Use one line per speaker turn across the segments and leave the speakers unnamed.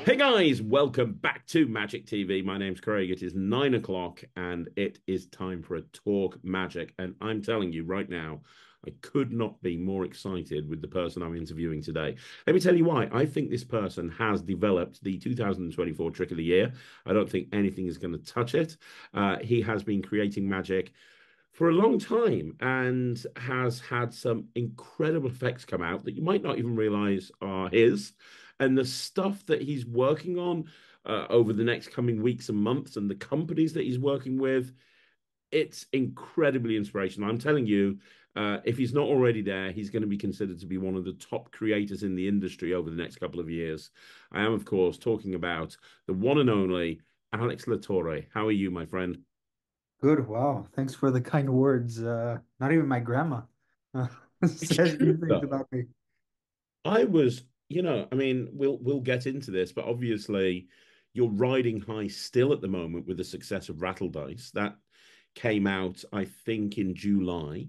Hey guys, welcome back to Magic TV. My name's Craig. It is 9 o'clock and it is time for a talk magic. And I'm telling you right now, I could not be more excited with the person I'm interviewing today. Let me tell you why. I think this person has developed the 2024 Trick of the Year. I don't think anything is going to touch it. He has been creating magic for a long time and has had some incredible effects come out that you might not even realize are his. And the stuff that he's working on over the next coming weeks and months, and the companies that he's working with, it's incredibly inspirational. I'm telling you, if he's not already there, he's going to be considered to be one of the top creators in the industry over the next couple of years. I am, of course, talking about the one and only Alex Latorre. How are you, my friend?
Good. Wow. Thanks for the kind words. Not even my grandma uh,
It's
says
true,
these things
though.
about me.
I was, I mean, we'll get into this, but obviously you're riding high still at the moment with the success of Rattle Dice. That came out, I think, in July,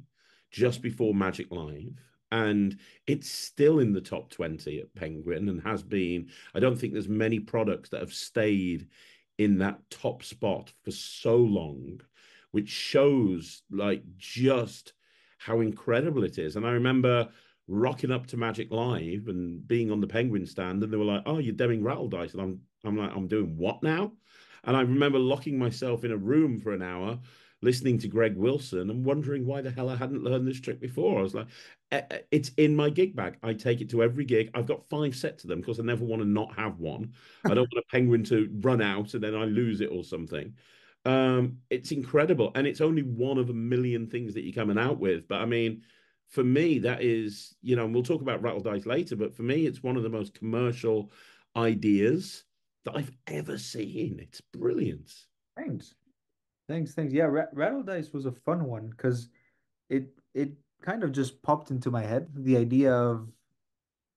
just before Magic Live. And it's still in the top 20 at Penguin and has been. I don't think there's many products that have stayed in that top spot for so long, which shows like just how incredible it is. And I remember rocking up to Magic Live and being on the Penguin stand, and they were like, "Oh, you're doing rattle dice," and I'm like, "I'm doing what now?" And I remember locking myself in a room for an hour, listening to Greg Wilson and wondering why the hell I hadn't learned this trick before. I was like, "It's in my gig bag. I take it to every gig. I've got 5 sets of them because I never want to not have one. I don't want a penguin to run out and then I lose it or something." It's incredible, and it's only one of a million things that you're coming out with. But I mean, for me, that is, and we'll talk about Rattle Dice later, but for me, it's one of the most commercial ideas that I've ever seen. It's brilliant.
Thanks. Thanks. Yeah, Rattle Dice was a fun one because it kind of just popped into my head. The idea of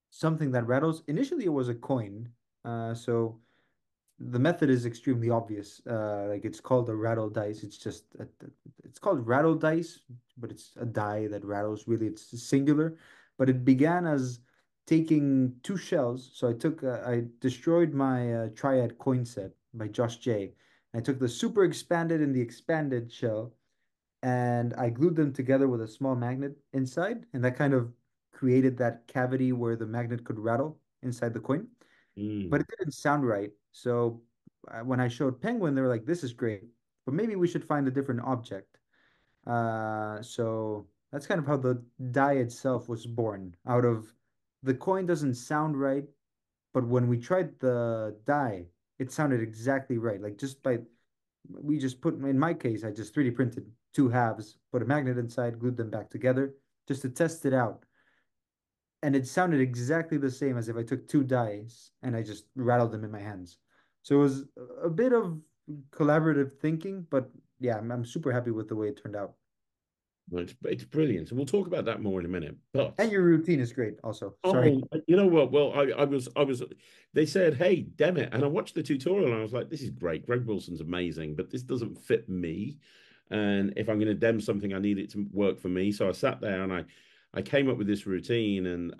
something that rattles. Initially, it was a coin. So the method is extremely obvious. Like it's called a rattle dice. It's called rattle dice, but it's a die that rattles. Really, it's singular. But it began as taking two shells. So I destroyed my Triad coin set by Josh J. I took the super expanded and the expanded shell, and I glued them together with a small magnet inside, and that kind of created that cavity where the magnet could rattle inside the coin, but
Mm.
it didn't sound right. So when I showed Penguin, they were like, "This is great, but maybe we should find a different object." So that's kind of how the die itself was born. Out of the coin doesn't sound right, but when we tried the die, it sounded exactly right. Like just by we just put in my case, I just 3D printed two halves, put a magnet inside, glued them back together just to test it out, and it sounded exactly the same as if I took two dice and I just rattled them in my hands. So it was a bit of collaborative thinking, but yeah, I'm super happy with the way it turned out.
Well, it's brilliant. And we'll talk about that more in a minute.
And
But
your routine is great also. Sorry.
oh, you know what? Well, they said, "Hey, dem it." And I watched the tutorial and I was like, "This is great. Greg Wilson's amazing, but this doesn't fit me. And if I'm going to dem something, I need it to work for me." So I sat there and I came up with this routine and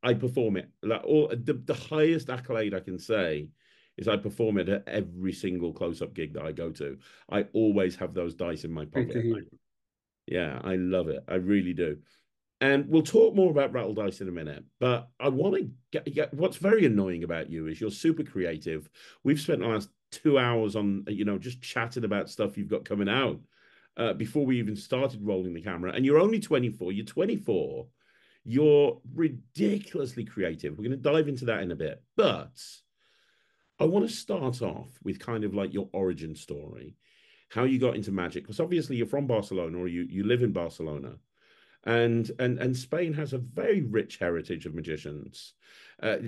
I perform it. Like all the highest accolade I can say is I perform it at every single close-up gig that I go to. I always have those dice in my
Great to
pocket.
hear.
Yeah, I love it. I really do. And we'll talk more about Rattle Dice in a minute. But I want to get what's very annoying about you is you're super creative. We've spent the last 2 hours on, just chatting about stuff you've got coming out before we even started rolling the camera. And you're only 24. You're 24. You're ridiculously creative. We're going to dive into that in a bit. But I want to start off with kind of like your origin story, how you got into magic, because obviously you're from Barcelona or you live in Barcelona. And Spain has a very rich heritage of magicians,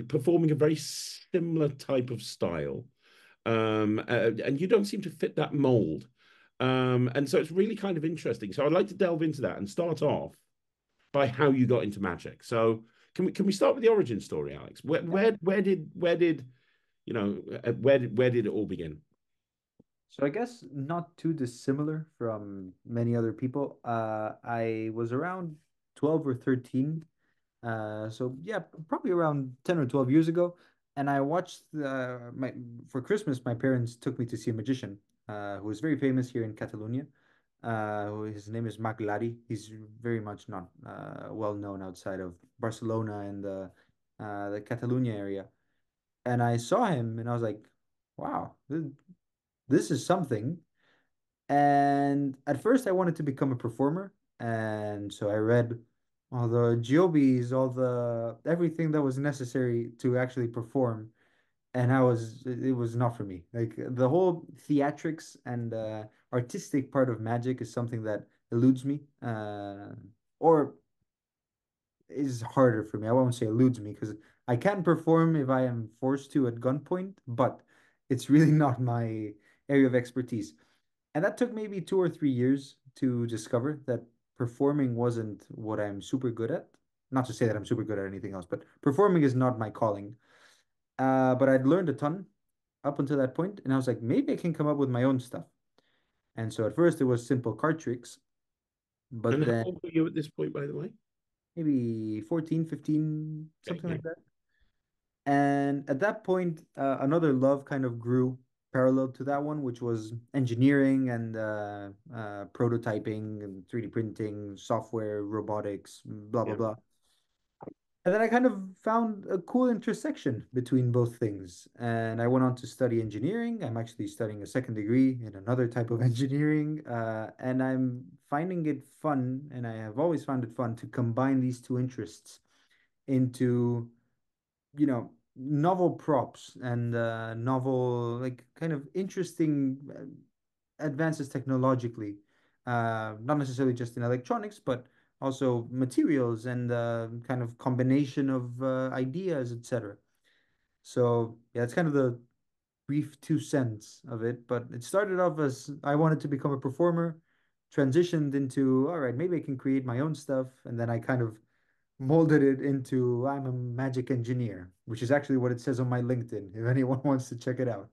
performing a very similar type of style, and you don't seem to fit that mold. And so it's really kind of interesting. So I'd like to delve into that and start off by how you got into magic. So can we start with the origin story, Alex?
Yeah.
Where did it all begin?
So I guess not too dissimilar from many other people. I was around 12 or 13. So yeah, probably around 10 or 12 years ago. And I watched my for Christmas, my parents took me to see a magician who is very famous here in Catalonia. His name is Maglari. He's very much not well known outside of Barcelona and the Catalonia area. And I saw him and I was like, wow, this is something. And at first, I wanted to become a performer, and so I read all the GOBs, all the everything that was necessary to actually perform. And it was not for me. Like the whole theatrics and artistic part of magic is something that eludes me, or is harder for me. I won't say eludes me because I can perform if I am forced to at gunpoint, but it's really not my area of expertise. And that took maybe 2 or 3 years to discover that performing wasn't what I'm super good at. Not to say that I'm super good at anything else, but performing is not my calling. But I'd learned a ton up until that point, and I was like, maybe I can come up with my own stuff. And so at first it was simple card tricks, but
And how
then
old were you at this point, by the way?
maybe 14, 15,
Okay,
something
yeah.
like that. And at that point, another love kind of grew parallel to that one, which was engineering and prototyping and 3D printing, software, robotics, blah, blah,
Yeah.
blah. And then I kind of found a cool intersection between both things. And I went on to study engineering. I'm actually studying a second degree in another type of engineering. And I'm finding it fun, and I have always found it fun to combine these two interests into novel props and novel, like kind of interesting advances technologically. Not necessarily just in electronics, but also materials and kind of combination of ideas, etc. So yeah, it's kind of the brief 2 cents of it. But it started off as I wanted to become a performer, transitioned into, all right, maybe I can create my own stuff, and then I kind of molded it into I'm a magic engineer, which is actually what it says on my LinkedIn, if anyone wants to check it out.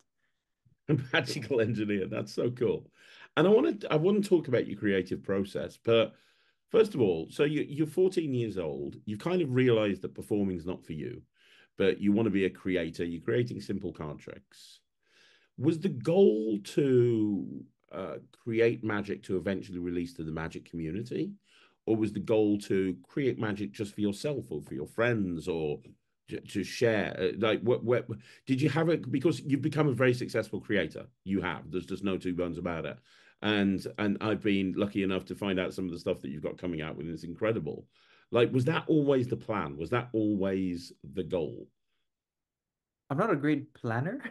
A magical engineer. That's so cool. And I want to talk about your creative process, but first of all, so you're 14 years old. You've kind of realized that performing is not for you, but you want to be a creator. You're creating simple card tricks. Was the goal to create magic to eventually release to the magic community, or was the goal to create magic just for yourself or for your friends or to share? Like, what did you have it? Because you've become a very successful creator. You have. There's just no two bones about it. And I've been lucky enough to find out some of the stuff that you've got coming out with. And it's incredible. Like, was that always the plan? Was that always the goal?
I'm not a great planner.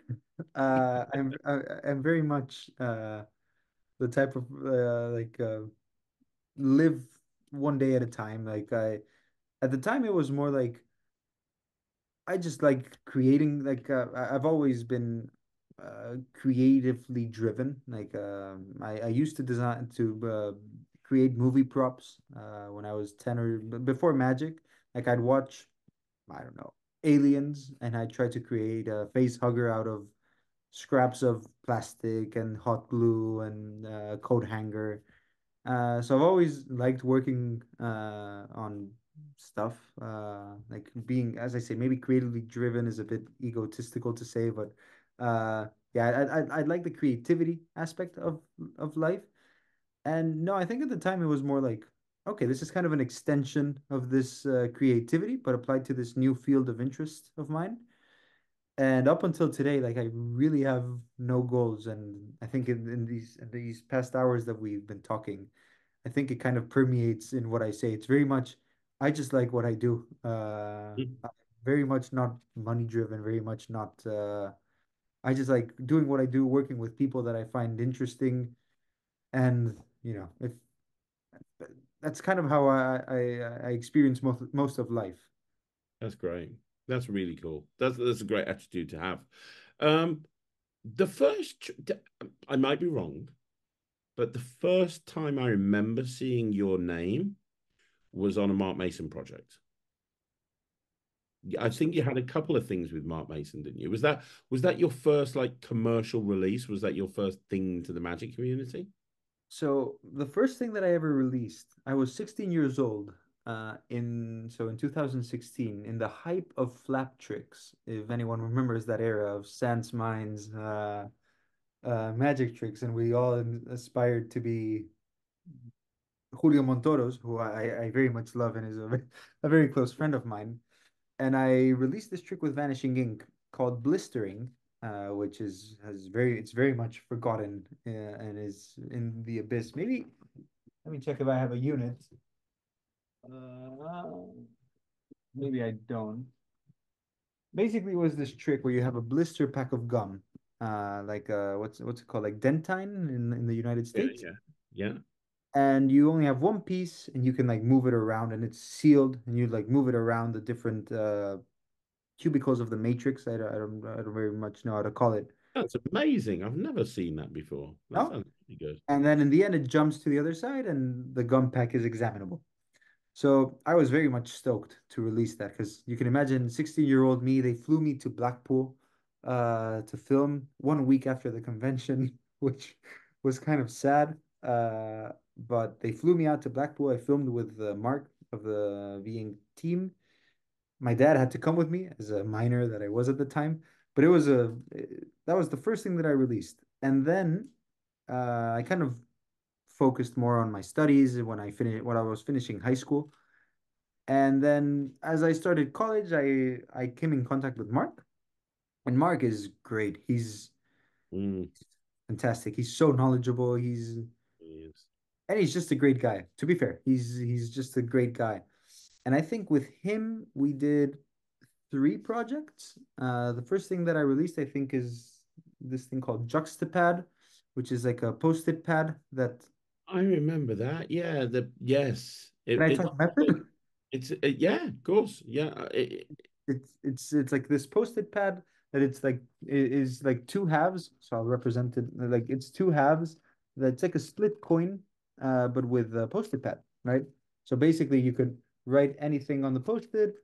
I'm very much the type of live one day at a time. Like I At the time it was more like I just like creating. I've always been creatively driven. I used to design to create movie props when I was 10 or before Magic. Like I'd watch, I don't know, Aliens, and I tried to create a face hugger out of scraps of plastic and hot glue and coat hanger. So I've always liked working on stuff. Like being, as I say, maybe creatively driven is a bit egotistical to say, but yeah, I'd like the creativity aspect of life. And no, I think at the time it was more like, okay, this is kind of an extension of this creativity, but applied to this new field of interest of mine. And up until today, like I really have no goals. And I think in these past hours that we've been talking, I think it kind of permeates in what I say. It's very much, I just like what I do. I'm very much not money driven, very much not, I just like doing what I do, working with people that I find interesting. And, if that's kind of how I experience most of life.
That's great. That's really cool. That's a great attitude to have. Um, the first, I might be wrong, but the first time I remember seeing your name was on a Mark Mason project. I think you had a couple of things with Mark Mason, didn't you? Was that your first like commercial release? Was that your first thing to the Magic community?
So the first thing that I ever released, I was 16 years old. In 2016, in the hype of flap tricks, if anyone remembers that era of Sans Mines, magic tricks, and we all aspired to be Julio Montoros, who I very much love and is a very close friend of mine. And I released this trick with Vanishing Ink called Blistering, which is has very it's very much forgotten and is in the abyss. Maybe let me check if I have a unit. Uh, Maybe I don't. Basically, it was this trick where you have a blister pack of gum, like what's it called, like dentine in the United
Yeah,
States,
yeah, yeah.
and you only have one piece, and you can like move it around, and it's sealed, and you like move it around the different cubicles of the matrix. I don't very much know how to call it.
That's amazing. I've never seen that before. That
No?
sounds really good.
And then in the end, it jumps to the other side, and the gum pack is examinable. So I was very much stoked to release that because you can imagine 16-year-old me, they flew me to Blackpool to film 1 week after the convention, which was kind of sad. But they flew me out to Blackpool. I filmed with Mark of the V-Ink team. My dad had to come with me as a minor that I was at the time, but that was the first thing that I released. And then I kind of focused more on my studies when I was finishing high school. And then as I started college, I came in contact with Mark, and Mark is great. He's
Mm,
fantastic. He's so knowledgeable.
yes.
He's just a great guy. To be fair, he's just a great guy. And I think with him we did three projects. The first thing that I released, I think, is this thing called Juxtapad, which is like a post-it pad that.
I remember that. Yeah, the yes.
Can I talk method?
Yeah, of course. Yeah,
It's like this post-it pad that it's like is like two halves. So I'll represent it like it's two halves. That's like a split coin, but with a post-it pad, right? So basically, you could write anything on the post-it,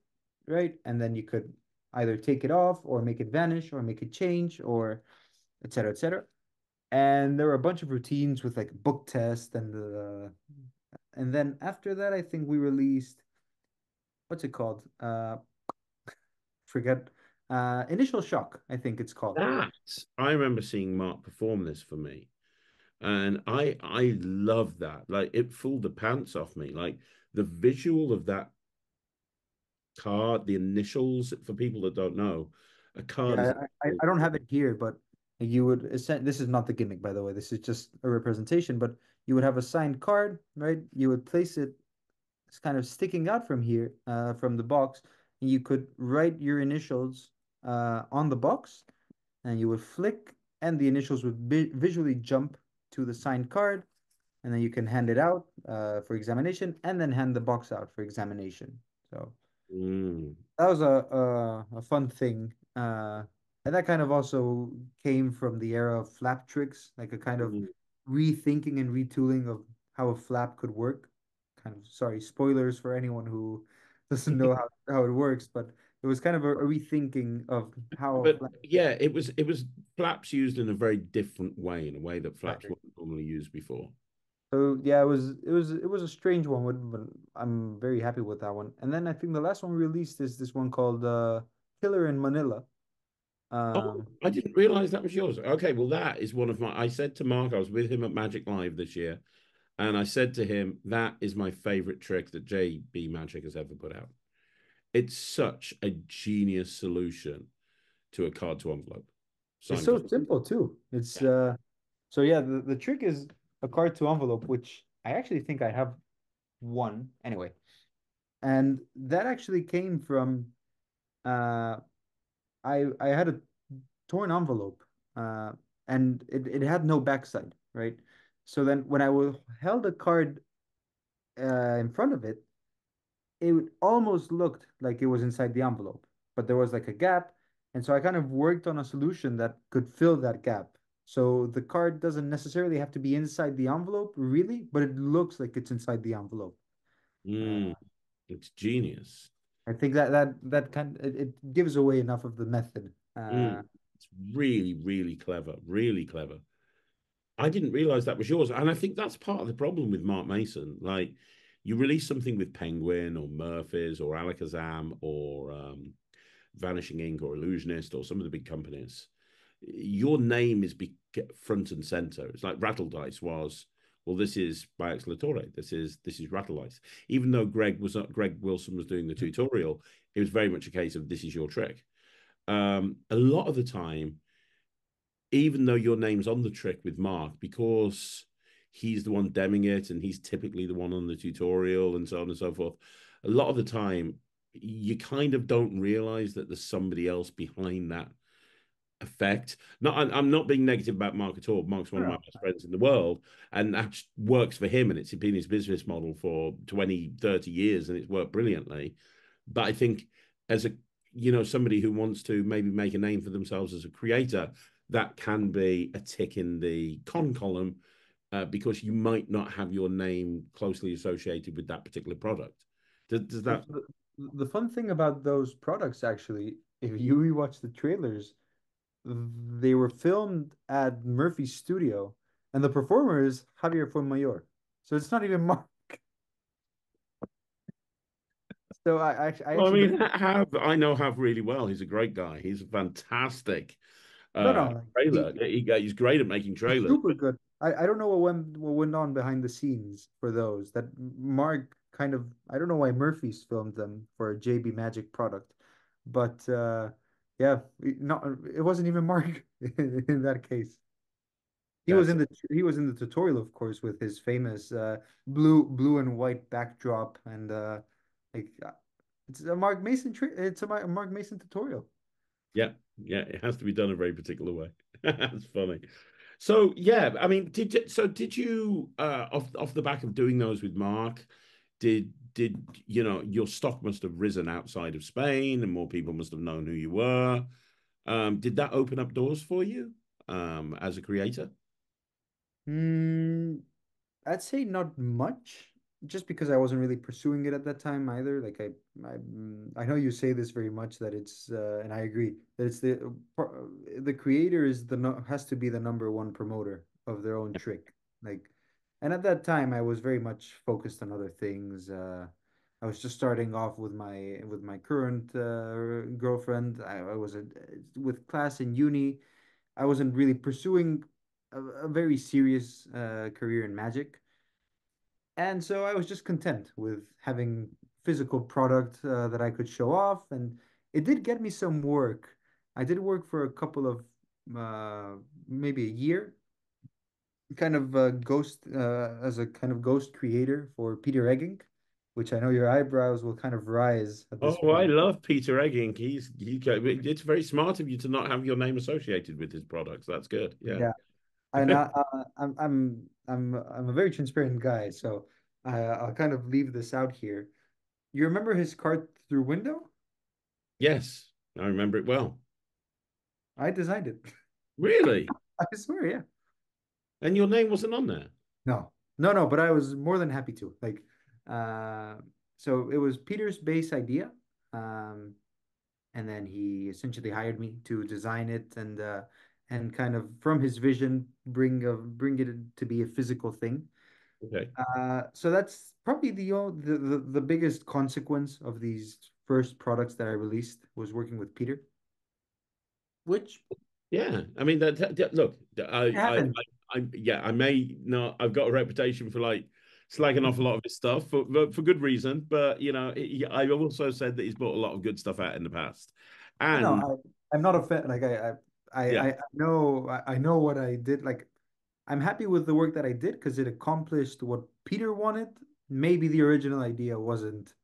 right? And then you could either take it off or make it vanish or make it change or et cetera, et cetera. And there were a bunch of routines with like book test and then after that, I think we released what's it called? Forget Initial Shock, I think it's called.
that I remember seeing Mark perform this for me, and I love that. Like it fooled the pants off me. Like the visual of that card, the initials for people that don't know, a card is
Yeah, I don't have it here, but you would this is not the gimmick, by the way. This is just a representation, but you would have a signed card, right? You would place it, it's kind of sticking out from here, from the box, and you could write your initials on the box, and you would flick, and the initials would visually jump to the signed card, and then you can hand it out for examination, and then hand the box out for examination. So
mm,
that was a fun thing. And that kind of also came from the era of flap tricks, like a kind of
mm.
rethinking and retooling of how a flap could work. Kind of sorry, spoilers for anyone who doesn't know how it works, but it was kind of a rethinking of how a
But
flap.
yeah, it was flaps used in a very different way, in a way that flaps
Exactly.
weren't normally used before.
So yeah, it was a strange one, but I'm very happy with that one. And then I think the last one we released is this one called Killer in Manila.
Oh,
Um,
I didn't realize that was yours. Okay, well, that is one of my. I said to Mark, I was with him at Magic Live this year, and I said to him, that is my favorite trick that JB Magic has ever put out. It's such a genius solution to a card to envelope.
It's
Signed
so
card.
simple too. It's
Yeah.
so yeah, the trick is a card to envelope, which I actually think I have one anyway. And that actually came from uh I had a torn envelope uh and it had no backside, right? So then when held a card in front of it, it almost looked like it was inside the envelope, but there was like a gap. And so I kind of worked on a solution that could fill that gap. So the card doesn't necessarily have to be inside the envelope, really, but it looks like it's inside the envelope. Uh,
Mm, it's genius.
I think that it gives away enough of the method.
Mm, it's really, really clever. Really clever. I didn't realize that was yours. And I think that's part of the problem with Mark Mason. Like, You release something with Penguin or Murphy's or Alakazam or Vanishing Ink or Illusionist or some of the big companies, your name is front and center. It's like Rattle Dice was. Well, this is by X Latorre. This is Rattle Dice. Even though Greg Wilson was doing the tutorial, it was very much a case of this is your trick. A lot of the time, even though your name's on the trick with Mark, because he's the one demming it and he's typically the one on the tutorial and so on and so forth, a lot of the time you kind of don't realize that there's somebody else behind that effect. Not, I'm not being negative about Mark at all. Mark's one of my
No.
best friends in the world, and that works for him, and it's been his business model for 20, 30 years, and it's worked brilliantly. But I think as a somebody who wants to maybe make a name for themselves as a creator, that can be a tick in the con column because you might not have your name closely associated with that particular product. Does
The,
that?
the fun thing about those products, actually, if you rewatch the trailers, they were filmed at Murphy's studio, and the performer is Javier Fuenmayor. So it's not even Mark. So I
Well, I
actually
mean,
don't.
Hav, I know Hav really well. He's a great guy. He's a fantastic
No, no, like
trailer. He's great at making
he's
trailers.
super good. I don't know what went on behind the scenes for those. That Mark kind of, I don't know why Murphy's filmed them for a JB Magic product, but yeah, it wasn't even Mark in that case.
That's
He was in the tutorial, of course, with his famous blue and white backdrop and like it's a Mark Mason tutorial.
yeah, yeah. It has to be done a very particular way. That's funny. So yeah, I mean, did you off the back of doing those with Mark, did your stock must have risen outside of Spain and more people must have known who you were. Did that open up doors for you as a creator?
Hmm. I'd say not much, just because I wasn't really pursuing it at that time either. Like I know you say this very much that and I agree that it's the creator is the no, has to be the number one promoter of their own trick. Like, and at that time I was very much focused on other things. I was just starting off with my current girlfriend. I was with class in uni. I wasn't really pursuing a very serious career in magic. And so I was just content with having physical product that I could show off, and it did get me some work. I did work for a couple of maybe a year, kind of ghost as a kind of ghost creator for Peter Egging, which I know your eyebrows will kind of rise at this
Oh, I
point.
love Peter Egging. It's very smart of you to not have your name associated with his products. That's good. Yeah.
Yeah, and I'm a very transparent guy, so I'll kind of leave this out here. You remember his cart through window?
Yes, I remember it well.
I designed it.
Really?
I swear, yeah.
And your name wasn't on there?
No, no, but I was more than happy to. Like, uh, so it was Peter's base idea. Um, and then he essentially hired me to design it and kind of from his vision bring it to be a physical thing.
Okay.
So that's probably the biggest consequence of these first products that I released was working with Peter, which
Yeah, I mean look,
it happened.
yeah, I may not. I've got a reputation for like slagging off a lot of his stuff for good reason, but I also said that he's brought a lot of good stuff out in the past,
No,
and
I'm not a fan. Like
yeah,
I know what I did. Like I'm happy with the work that I did because it accomplished what Peter wanted. Maybe the original idea wasn't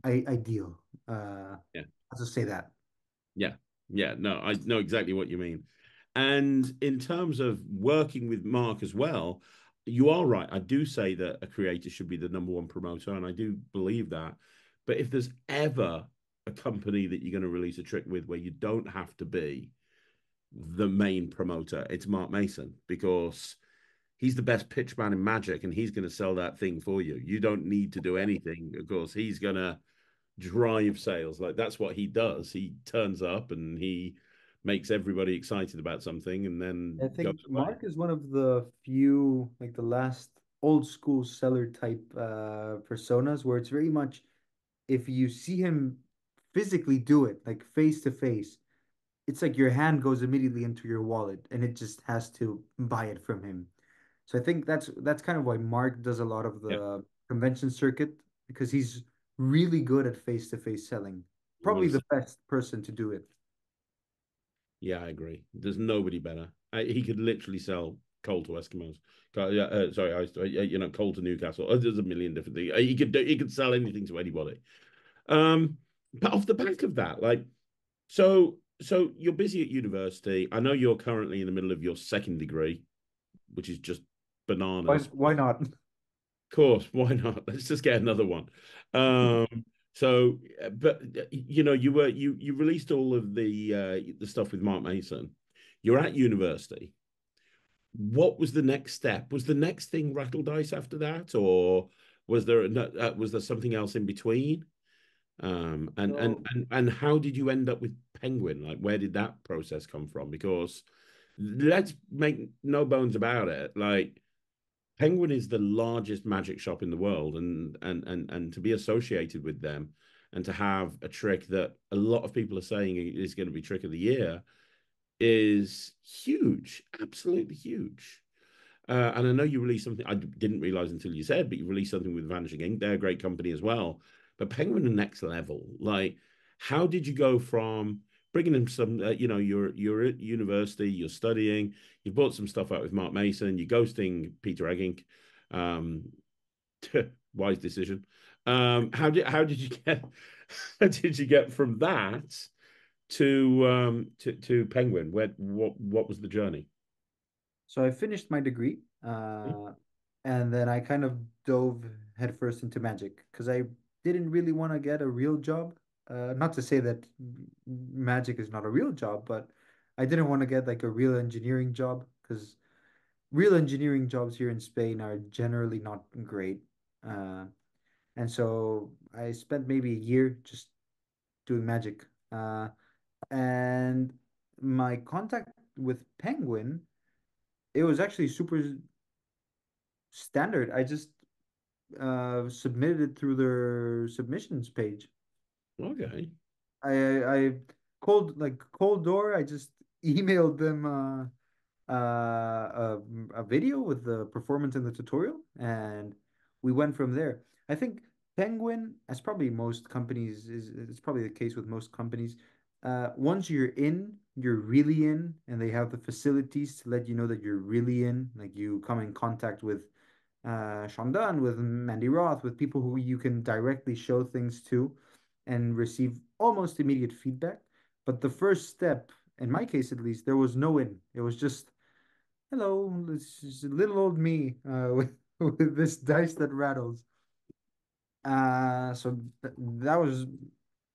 ideal.
yeah,
I'll just say that.
yeah, yeah. No, I know exactly what you mean. And in terms of working with Mark as well, you are right. I do say that a creator should be the number one promoter, and I do believe that. But if there's ever a company that you're going to release a trick with where you don't have to be the main promoter, it's Mark Mason because he's the best pitch man in Magic and he's going to sell that thing for you. You don't need to do anything. Of course, he's going to drive sales. Like that's what he does. He turns up and he makes everybody excited about something and then
I
goes
think
away.
Mark is one of the few, like the last. old school seller type personas where it's very much if you see him physically do it, like face to face, it's like your hand goes immediately into your wallet and it just has to buy it from him. So I think that's kind of why Mark does a lot of
Yeah,
the convention circuit because he's really good at face to face selling.
you want
Probably
to.
the best person to do it.
Yeah, I agree. There's nobody better. He could literally sell coal to Eskimos. Yeah, sorry, coal to Newcastle. There's a million different things. He could sell anything to anybody. Um, but off the back of that, like, so you're busy at university. I know you're currently in the middle of your second degree, which is just bananas.
Why not?
Of course, why not? Let's just get another one. But you released all of the stuff with Mark Mason. You're at university. What was the next step? Was the next thing Rattle Dice after that, or was there something else in between?
So
And how did you end up with Penguin? Like, where did that process come from? Because let's make no bones about it. Like, Penguin is the largest magic shop in the world, and to be associated with them and to have a trick that a lot of people are saying is going to be trick of the year is huge, absolutely huge. And I know you released something I didn't realize until you said, but you released something with Vanishing Ink. They're a great company as well. But Penguin, the next level. Like, how did you go from bringing in some? You're at university, you're studying, you bought some stuff out with Mark Mason, you're ghosting Peter Egging. Um, wise decision. How did you get how did you get from that to Penguin? What was the journey?
So I finished my degree, and then I kind of dove headfirst into magic because I didn't really want to get a real job. Not to say that magic is not a real job, but I didn't want to get like a real engineering job because real engineering jobs here in Spain are generally not great. Uh, and so I spent maybe a year just doing magic. And my contact with Penguin, it was actually super standard. I just submitted it through their submissions page.
Okay.
I cold door. I just emailed them a video with the performance in the tutorial, and we went from there. I think Penguin, as probably most companies, is it's probably the case with most companies. Once you're in, you're really in, and they have the facilities to let you know that you're really in. Like you come in contact with Sean Dunn, with Mandy Roth, with people who you can directly show things to and receive almost immediate feedback. But the first step, in my case at least, there was no in. It was just, hello, this is little old me with this dice that rattles. So that was,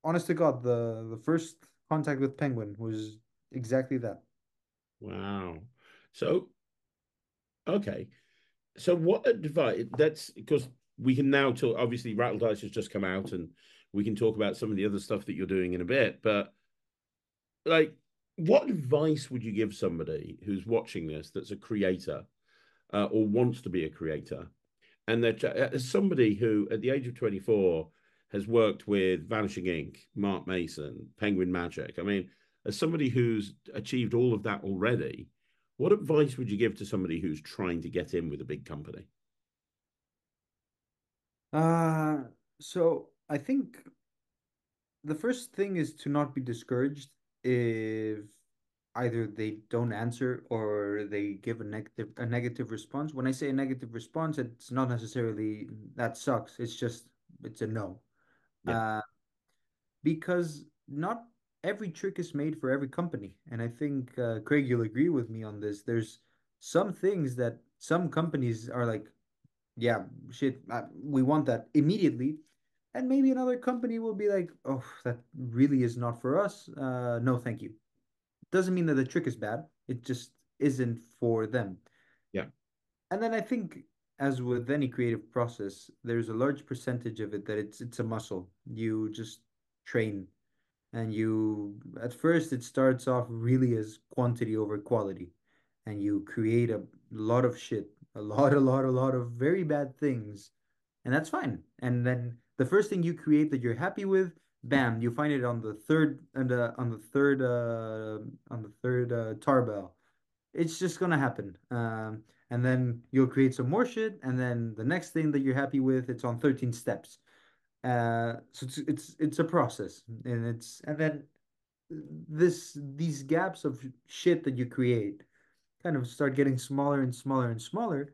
honest to God, the first contact with Penguin was exactly that.
Wow. So, okay. So what advice that's because we can now talk obviously Rattle Dice has just come out and we can talk about some of the other stuff that you're doing in a bit, but like what advice would you give somebody who's watching this that's a creator or wants to be a creator and that as somebody who at the age of 24 has worked with Vanishing Ink, Mark Mason, Penguin Magic. I mean, as somebody who's achieved all of that already, what advice would you give to somebody who's trying to get in with a big company?
Uh, so I think the first thing is to not be discouraged if either they don't answer or they give a negative response. When I say a negative response, it's not necessarily that sucks. It's a no.
Yeah,
Uh, because not every trick is made for every company. And I think Craig, you'll agree with me on this. There's some things that some companies are like, yeah, shit, we want that immediately. And maybe another company will be like, oh, that really is not for us. No, thank you. Doesn't mean that the trick is bad. It just isn't for them.
yeah,
And then I think, as with any creative process, there's a large percentage of it that it's a muscle. You just train, and you at first it starts off really as quantity over quality, and you create a lot of shit, a lot of very bad things, and that's fine. And then the first thing you create that you're happy with, bam, you find it on the third and on the third tarbell. It's just gonna happen. And then you'll create some more shit, and then the next thing that you're happy with, it's on 13 steps. So it's a process, and then these gaps of shit that you create kind of start getting smaller and smaller and smaller.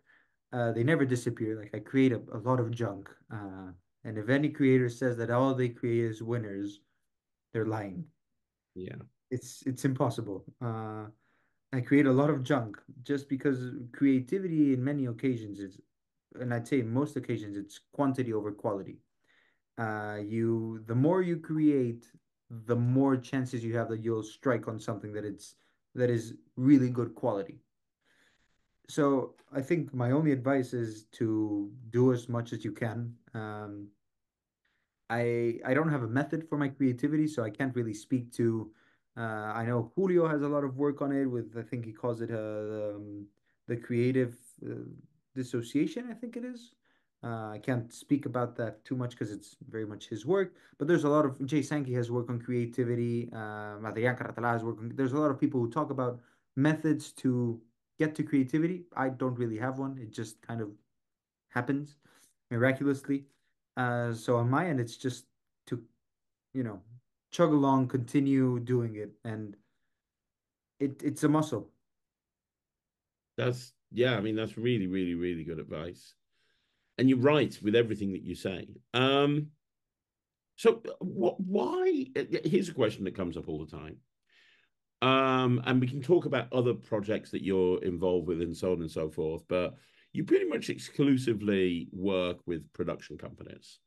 They never disappear. Like I create a lot of junk. And if any creator says that all they create is winners, they're lying.
Yeah.
It's impossible. I create a lot of junk just because creativity in many occasions is, and I'd say most occasions, it's quantity over quality. The more you create, the more chances you have that you'll strike on something that is really good quality. So I think my only advice is to do as much as you can. I don't have a method for my creativity, so I can't really speak to. I know Julio has a lot of work on it with, I think he calls it the creative uh, dissociation, I think it is. I can't speak about that too much because it's very much his work. But there's a lot of Jay Sankey has work on creativity. Adrián Carratala has work on. There's a lot of people who talk about methods to get to creativity. I don't really have one. It just kind of happens miraculously. So on my end, it's just to, you know, chug along, continue doing it, and it's a muscle.
That's yeah, I mean that's really, really, really good advice. And you're right with everything that you say. So what why here's a question that comes up all the time. And we can talk about other projects that you're involved with and so on and so forth, but you pretty much exclusively work with production companies.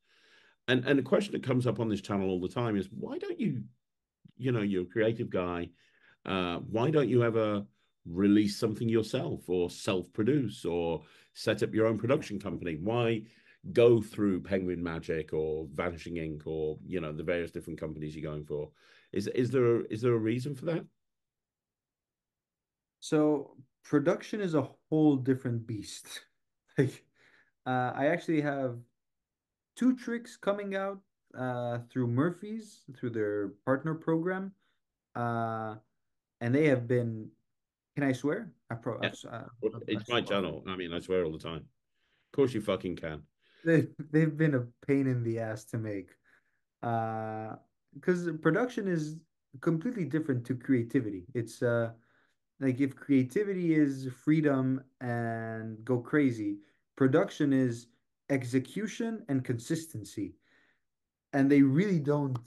And the question that comes up on this channel all the time is why don't you, you're a creative guy, why don't you ever release something yourself or self-produce or set up your own production company? Why go through Penguin Magic or Vanishing Ink or the various different companies you're going for? Is there a reason for that?
So production is a whole different beast. Like, I actually have two tricks coming out through Murphy's through their partner program, uh, and they have been. Can I swear?
Yeah,
I
it's my
swore.
channel. I mean, I swear all the time. Of course, you fucking can.
They've been a pain in the ass to make. Because production is completely different to creativity. It's like if creativity is freedom and go crazy, production is execution and consistency. And they really don't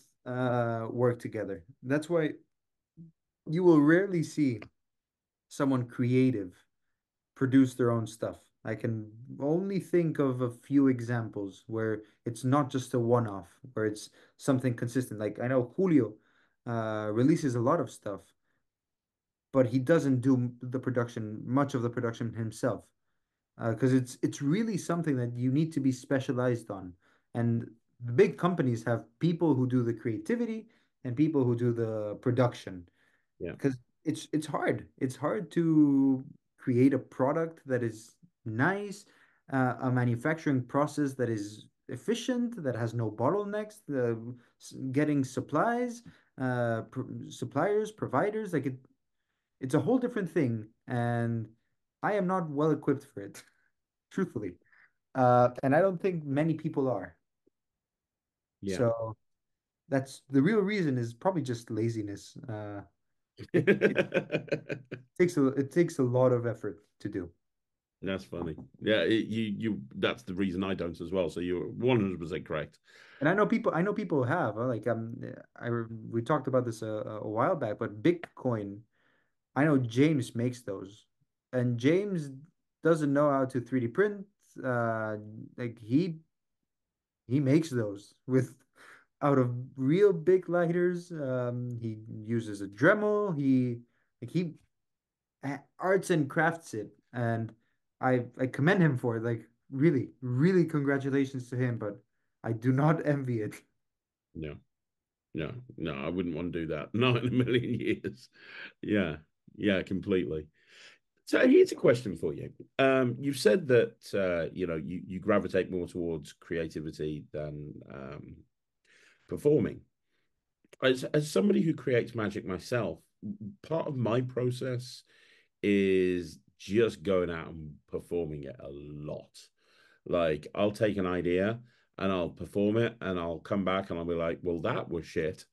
work together. That's why you will rarely see someone creative produce their own stuff. I can only think of a few examples where it's not just a one-off, where it's something consistent. Like I know Julio releases a lot of stuff, but he doesn't do the production, much of the production himself, because it's really something that you need to be specialized on. And the big companies have people who do the creativity and people who do the production
Yeah,
because it's hard. It's hard to create a product that is nice, a manufacturing process that is efficient, that has no bottlenecks, getting supplies, suppliers, providers, like it's a whole different thing, and I am not well equipped for it, truthfully. And I don't think many people are.
yeah.
So that's the real reason is probably just laziness. It it takes a lot of effort to do.
That's funny. Yeah, you. That's the reason I don't as well. So you're 100% correct.
And I know people have like we talked about this a while back, but Bitcoin, I know James makes those, and James doesn't know how to 3D print. Uh, like he makes those with out of real big lighters. He uses a Dremel. He arts and crafts it, and I commend him for it. Like really, really, congratulations to him. But I do not envy it.
No, no, no. I wouldn't want to do that. Not in a million years. Yeah, yeah, completely. So here's a question for you. You've said that you gravitate more towards creativity than performing. As somebody who creates magic myself, part of my process is just going out and performing it a lot. Like I'll take an idea and I'll perform it and I'll come back and I'll be like, well, that was shit.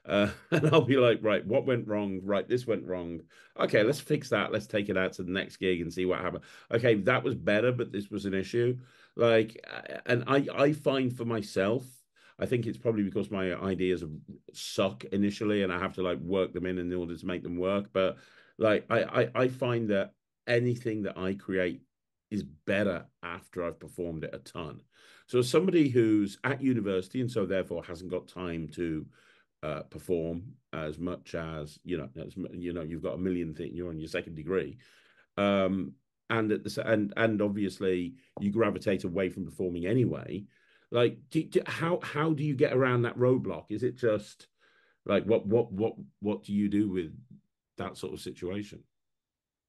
And I'll be like, right, what went wrong? Right, this went wrong. Okay, let's fix that. Let's take it out to the next gig and see what happened. Okay, that was better, but this was an issue. Like, and I find for myself, I think it's probably because my ideas suck initially and I have to like work them in order to make them work. But like, I find that anything that I create is better after I've performed it a ton. So as somebody who's at university and so therefore hasn't got time to perform as much as you've got a million things. You're on your second degree, um, and at the and obviously you gravitate away from performing anyway. Like, how do you get around that roadblock? Is it just like what do you do with that sort of situation?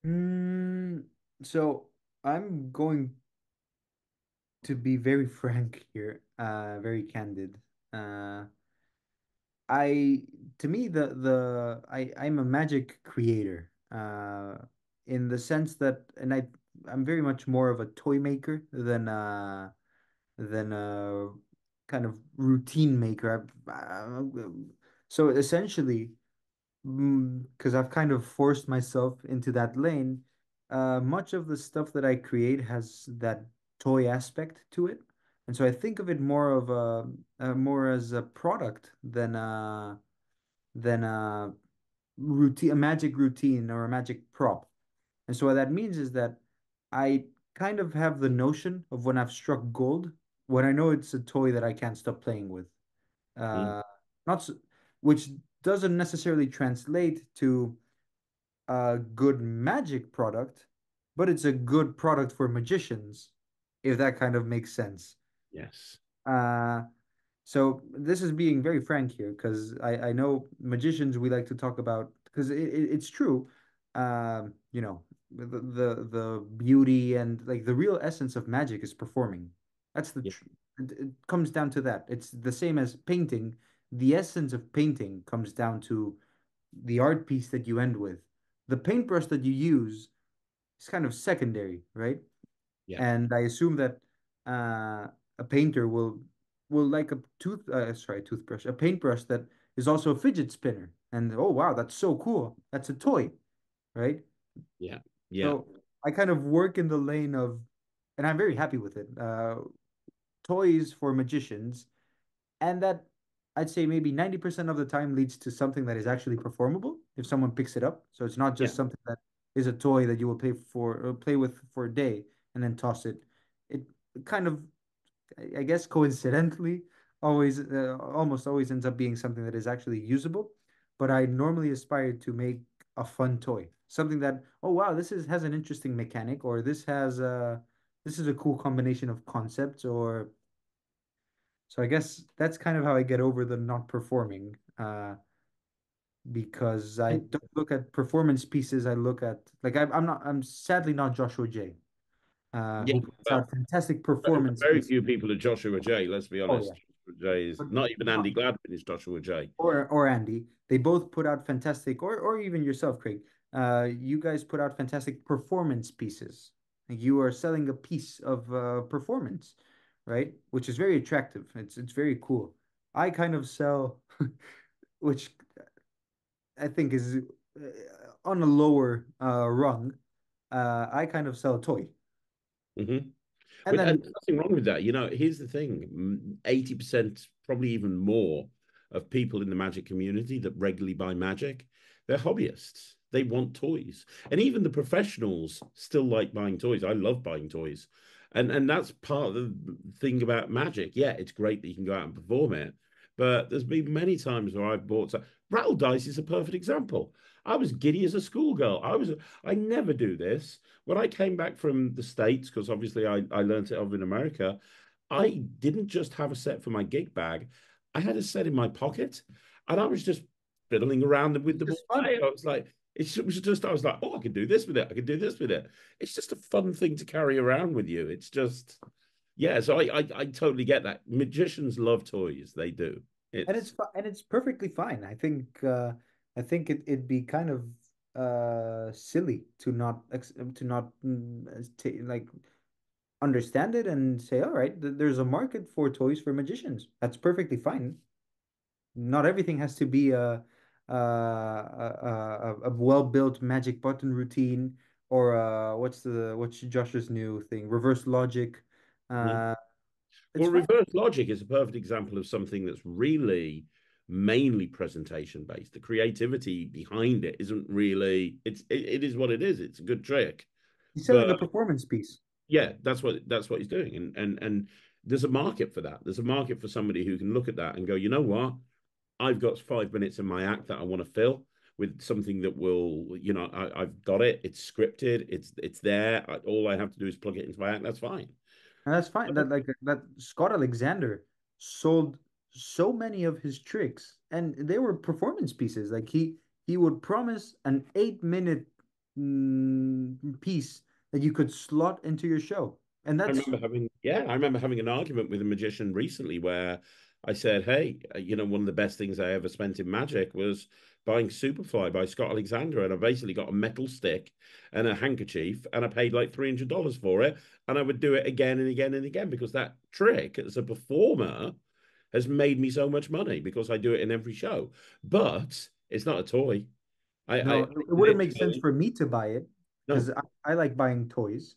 Mm, so I'm going to be very frank here, very candid. Uh, I to me I'm a magic creator, in the sense that, and I'm very much more of a toy maker than a kind of routine maker. So essentially, because I've kind of forced myself into that lane. Much of the stuff that I create has that toy aspect to it, and so I think of it more of more as a product than a routine, a magic routine or a magic prop. And so what that means is that I kind of have the notion of when I've struck gold, when I know it's a toy that I can't stop playing with.
Mm,
Uh, not s which doesn't necessarily translate to a good magic product, but it's a good product for magicians, if that kind of makes sense.
yes.
Uh, so this is being very frank here because I know magicians we like to talk about because it's true. You know, the beauty and like the real essence of magic is performing. That's the
Yeah.
tr it comes down to that. It's the same as painting. The essence of painting comes down to the art piece that you end with. The paintbrush that you use is kind of secondary, right?
Yeah.
And I assume that a painter will like a toothbrush, a paintbrush that is also a fidget spinner. And oh wow, that's so cool. That's a toy, right?
Yeah. Yeah.
So I kind of work in the lane of, and I'm very happy with it. Toys for magicians, and that I'd say maybe 90% of the time leads to something that is actually performable if someone picks it up. So it's not
Yeah.
just something that is a toy that you will play with for a day and then toss it. It kind of, I guess, coincidentally, almost always ends up being something that is actually usable. But I normally aspire to make a fun toy, something that, oh wow, has an interesting mechanic, or this is a cool combination of concepts, or so I guess that's kind of how I get over the not performing, because I
And
don't look at performance pieces. I look at like I'm sadly not Joshua J,
yeah,
who puts
well,
out fantastic performance
very
pieces.
few people are Joshua J. Let's be
Oh
honest.
yeah,
Joshua J is
but
not even
not
Andy Gladwin is Joshua J.
or Andy. They both put out fantastic, or even yourself, Craig. You guys put out fantastic performance pieces. Like, you are selling a piece of performance, right? Which is very attractive. It's very cool. I kind of sell, which I think is on a lower rung. I kind of sell a toy,
Mm-hmm.
and
But
then
and nothing wrong with that. Here's the thing: 80%, probably even more, of people in the magic community that regularly buy magic, they're hobbyists. They want toys, and even the professionals still like buying toys. I love buying toys, and that's part of the thing about magic. Yeah, it's great that you can go out and perform it, but there's been many times where I've bought rattle dice is a perfect example. I was giddy as a schoolgirl. I never do this when I came back from the States, because obviously I learned it over in America, I didn't just have a set for my gig bag. I had a set in my pocket and I was just fiddling around with
it's
them all
just fun.
day. I was like, it was just I was like, oh, I can do this with it. I can do this with it. It's just a fun thing to carry around with you. It's just yeah. So I totally get that. Magicians love toys. They do. It's
And it's perfectly fine. I think it'd be kind of silly to not like understand it and say, all right, there's a market for toys for magicians. That's perfectly fine. Not everything has to be a well-built magic button routine or what's Josh's new thing? Reverse logic.
yeah.
Uh, it's
Well,
fine.
reverse logic is a perfect example of something that's really mainly presentation based. The creativity behind it isn't really. It is what it is. It's a good trick,
He's selling
but
a performance piece.
yeah, that's what he's doing, and there's a market for that. There's a market for somebody who can look at that and go, you know what, I've got 5 minutes in my act that I want to fill with something that will, I've got it. It's scripted. It's there. All I have to do is plug it into my act. That's fine.
And that's fine. That Scott Alexander sold so many of his tricks, and they were performance pieces. Like he would promise an 8 minute piece that you could slot into your show, and that's
I remember having an argument with a magician recently where I said, "Hey, one of the best things I ever spent in magic was buying Superfly by Scott Alexander, and I basically got a metal stick and a handkerchief, and I paid like $300 for it, and I would do it again and again and again because that trick as a performer has made me so much money because I do it in every show. But it's not a toy. I
no, it wouldn't make sense
literally
for me to buy it because
no."
I like buying toys,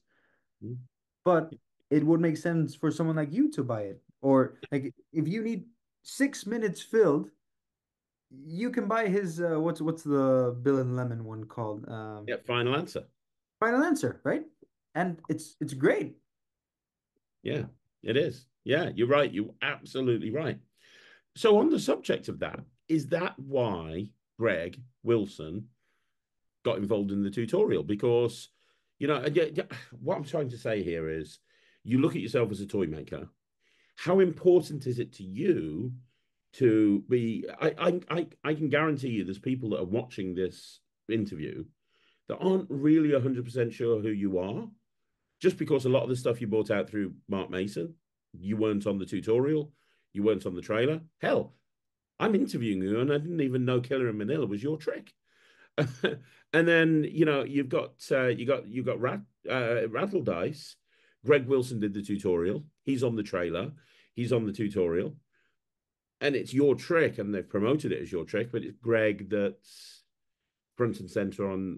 Mm.
but it would make sense for someone like you to buy it. Or like if you need 6 minutes filled, you can buy his what's the Bill and Lemon one called?
Yeah, final answer.
Final Answer, right? And it's great.
Yeah, it is. Yeah, you're right. You're absolutely right. So, on the subject of that, is that why Greg Wilson got involved in the tutorial? Because, what I'm trying to say here is you look at yourself as a toy maker. How important is it to you to be? I can guarantee you there's people that are watching this interview that aren't really 100% sure who you are just because a lot of the stuff you bought out through Mark Mason, you weren't on the tutorial, you weren't on the trailer. Hell, I'm interviewing you and I didn't even know Killer in Manila was your trick. And then you've got Rattle Dice. Greg Wilson did the tutorial. He's on the trailer. He's on the tutorial, and it's your trick, and they've promoted it as your trick, but it's Greg that's front and center on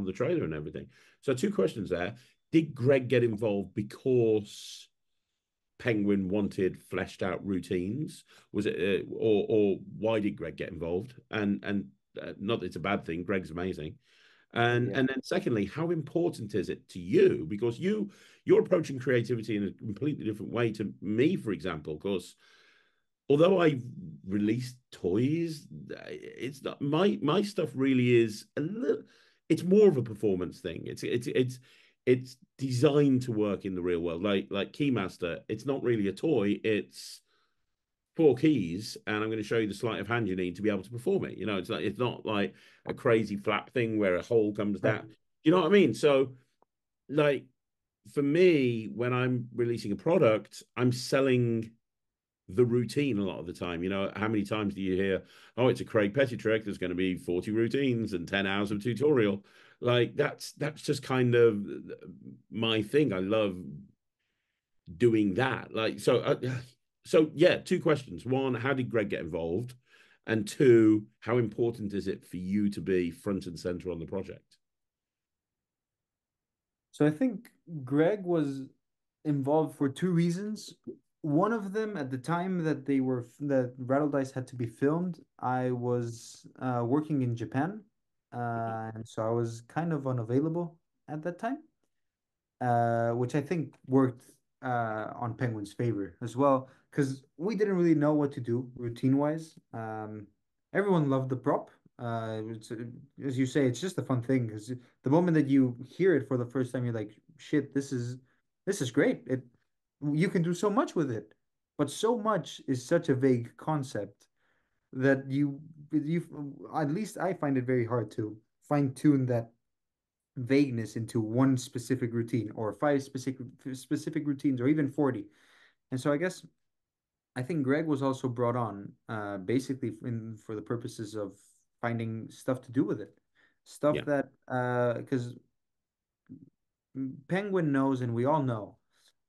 the trailer and everything. So two questions there. Did Greg get involved because Penguin wanted fleshed out routines? Was it or why did Greg get involved? And not that it's a bad thing. Greg's amazing. And
Yeah.
and then secondly, how important is it to you? Because you're approaching creativity in a completely different way to me, for example. Because although I released toys, it's not my stuff really is a little. It's more of a performance thing. It's designed to work in the real world. Like Keymaster, it's not really a toy. It's four keys, and I'm going to show you the sleight of hand you need to be able to perform it. It's not like a crazy flap thing where a hole comes
Right.
down. You know what I mean? So like for me, when I'm releasing a product, I'm selling the routine a lot of the time. How many times do you hear, oh, it's a Craig Petty trick, there's going to be 40 routines and 10 hours of tutorial? Like that's just kind of my thing. I love doing that. So yeah, two questions. One, how did Greg get involved? And two, how important is it for you to be front and center on the project?
So I think Greg was involved for two reasons. One of them, at the time that Rattle Dice had to be filmed, I was working in Japan, and so I was kind of unavailable at that time, which I think worked on Penguin's favor as well, because we didn't really know what to do routine wise. Everyone loved the prop. As you say, it's just a fun thing because the moment that you hear it for the first time, you're like, "Shit, this is great! You can do so much with it." But so much is such a vague concept that you at least I find it very hard to. fine-tune that vagueness into one specific routine or five specific routines or even 40. And so I guess I think Greg was also brought on basically for the purposes of finding stuff to do with it. Stuff
Yeah,
that because Penguin knows and we all know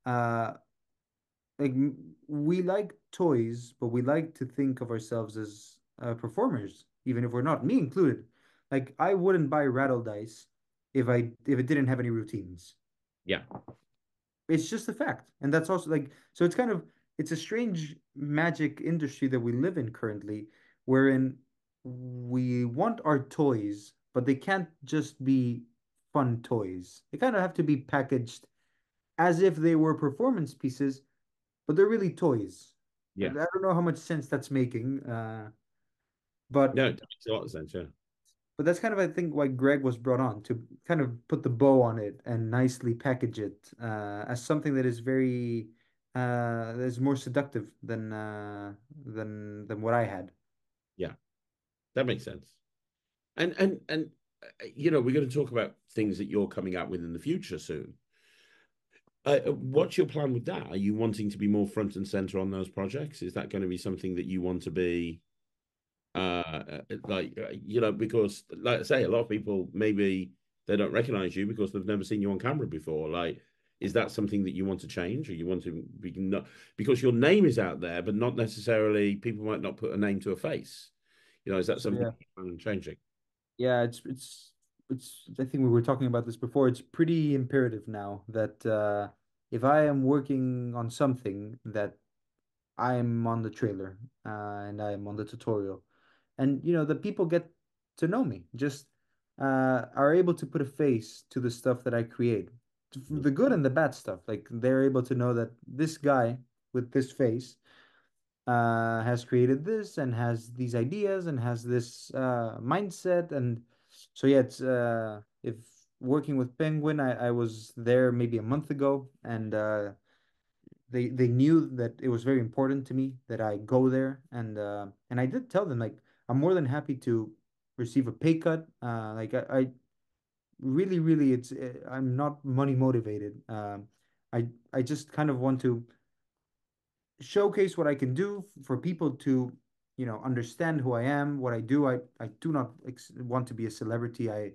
uh like we like toys, but we like to think of ourselves as performers, even if we're not, me included. Like I wouldn't buy rattle dice if it didn't have any routines.
yeah,
It's just a fact. And that's also like so it's kind of it's a strange magic industry that we live in currently, wherein we want our toys, but they can't just be fun toys. They kind of have to be packaged as if they were performance pieces, but they're really toys. I
yeah.
don't know how much sense that's making, but
No, it makes a lot of sense. Yeah,
that's kind of I think why Greg was brought on to kind of put the bow on it and nicely package it as something that is very that is more seductive than what I had.
yeah, that makes sense. And we're going to talk about things that you're coming out with in the future soon. What's your plan with that? Are you wanting to be more front and center on those projects? Is that going to be something that you want to be because like I say, a lot of people maybe they don't recognize you because they've never seen you on camera before. Like, is that something that you want to change, or you want to be not because your name is out there, but not necessarily people might not put a name to a face. Is that
So
something
yeah,
you plan on changing?
yeah, it's I think we were talking about this before. It's pretty imperative now that if I am working on something that I'm on the trailer and I'm on the tutorial. And the people get to know me, just are able to put a face to the stuff that I create.
Mhm.
The good and the bad stuff. Like they're able to know that this guy with this face has created this and has these ideas and has this mindset. And so yeah, it's if working with Penguin, I was there maybe a month ago and they knew that it was very important to me that I go there and I did tell them like I'm more than happy to receive a pay cut. I really it's I'm not money motivated. I just kind of want to showcase what I can do for people to understand who I am, what I do. I do not want to be a celebrity. I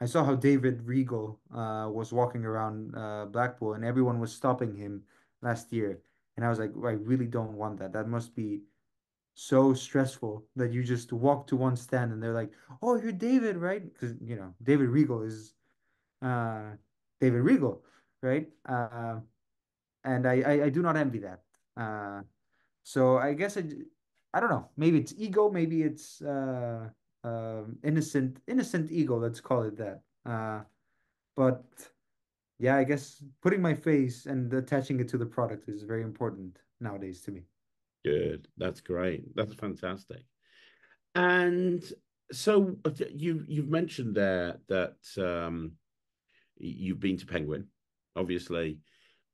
saw how David Regal was walking around Blackpool and everyone was stopping him last year. And I was like, I really don't want that. That must be so stressful that you just walk to one stand and they're like, "Oh, you're David, right?" Because David Regal is uh, David Regal, right? And I do not envy that. Uh, so I guess I don't know. Maybe it's ego. Maybe it's innocent ego. Let's call it that. But yeah, I guess putting my face and attaching it to the product is very important nowadays to me.
Good. That's great. That's fantastic. And so you've mentioned there that you've been to Penguin, obviously.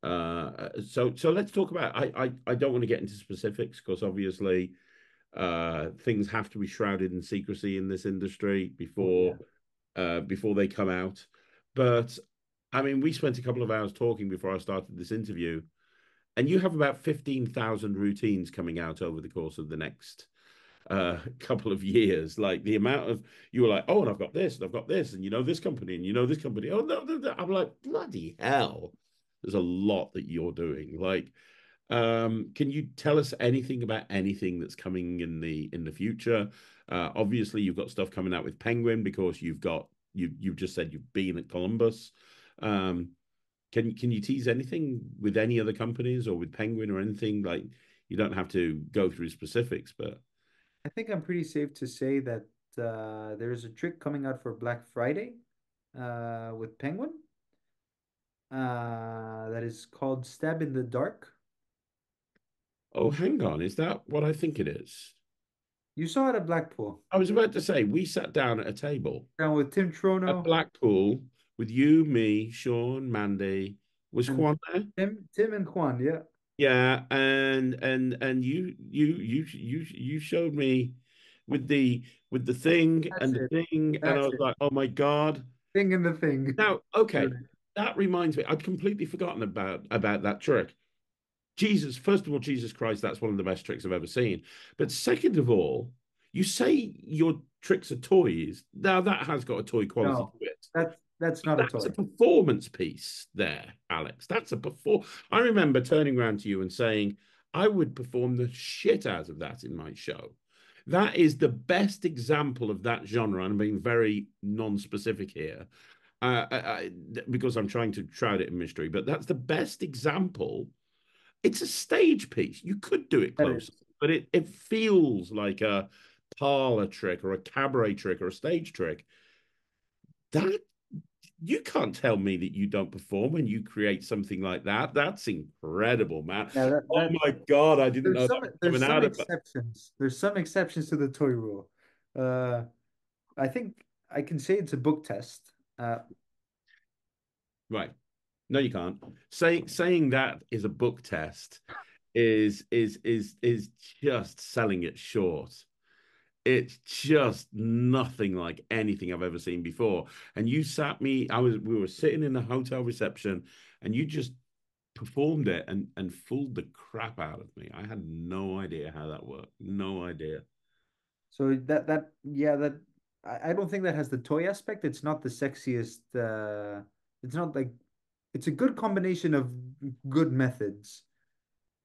So let's talk about. I don't want to get into specifics because obviously things have to be shrouded in secrecy in this industry
Oh yeah.
before they come out. But I mean, we spent a couple of hours talking before I started this interview, and you have about 15,000 routines coming out over the course of the next couple of years. Like the amount of you were like, oh, and I've got this, and I've got this, and this company, and this company. Oh no, no, no. I'm like, bloody hell. There's a lot that you're doing. Like, can you tell us anything about anything that's coming in the future? Obviously, you've got stuff coming out with Penguin because you've just said you've been at Columbus. Um, can you tease anything with any other companies or with Penguin or anything? Like, you don't have to go through specifics, but
I think I'm pretty safe to say that there's a trick coming out for Black Friday with Penguin that is called Stab in the Dark.
oh, hang on, is that what I think it is?
You saw it at Blackpool.
I was about to say we sat down at a table
Down with Tim
at
Trono
Blackpool with you, me, Sean, Mandy. Was
and
Juan there?
Tim and Juan. Yeah.
Yeah, and you showed me with the thing
That's
and the
it.
thing, and I
That's
was
it.
like, oh my God.
Thing in the thing.
Now,
You're
okay,
right.
that reminds me, I'd completely forgotten about that trick. Jesus, first of all, Jesus Christ, that's one of the best tricks I've ever seen. But second of all, you say your tricks are toys. Now that has got a toy quality
No,
to it.
that's not a
That's a
toy.
performance piece there, Alex. That's a perform. I remember turning around to you and saying, I would perform the shit out of that in my show. That is the best example of that genre. And I'm being very non-specific here, because I'm trying to shroud it in mystery. But that's the best example. It's a stage piece. You could do it
That
closer,
is.
but it feels like a parlor trick or a cabaret trick or a stage trick. That you can't tell me that you don't perform when you create something like that. That's incredible, man.
Yeah,
Oh my God, I didn't know that was
there's
coming
some
out of that.
exceptions. There's some exceptions to the toy rule. Uh, I think I can say it's a book test.
Right. No, you can't. Saying that is a book test is just selling it short. It's just nothing like anything I've ever seen before. And you sat me, we were sitting in the hotel reception and you just performed it and fooled the crap out of me. I had no idea how that worked. No idea.
So that yeah that I don't think that has the toy aspect. It's not the sexiest. It's not like it's a good combination of good methods.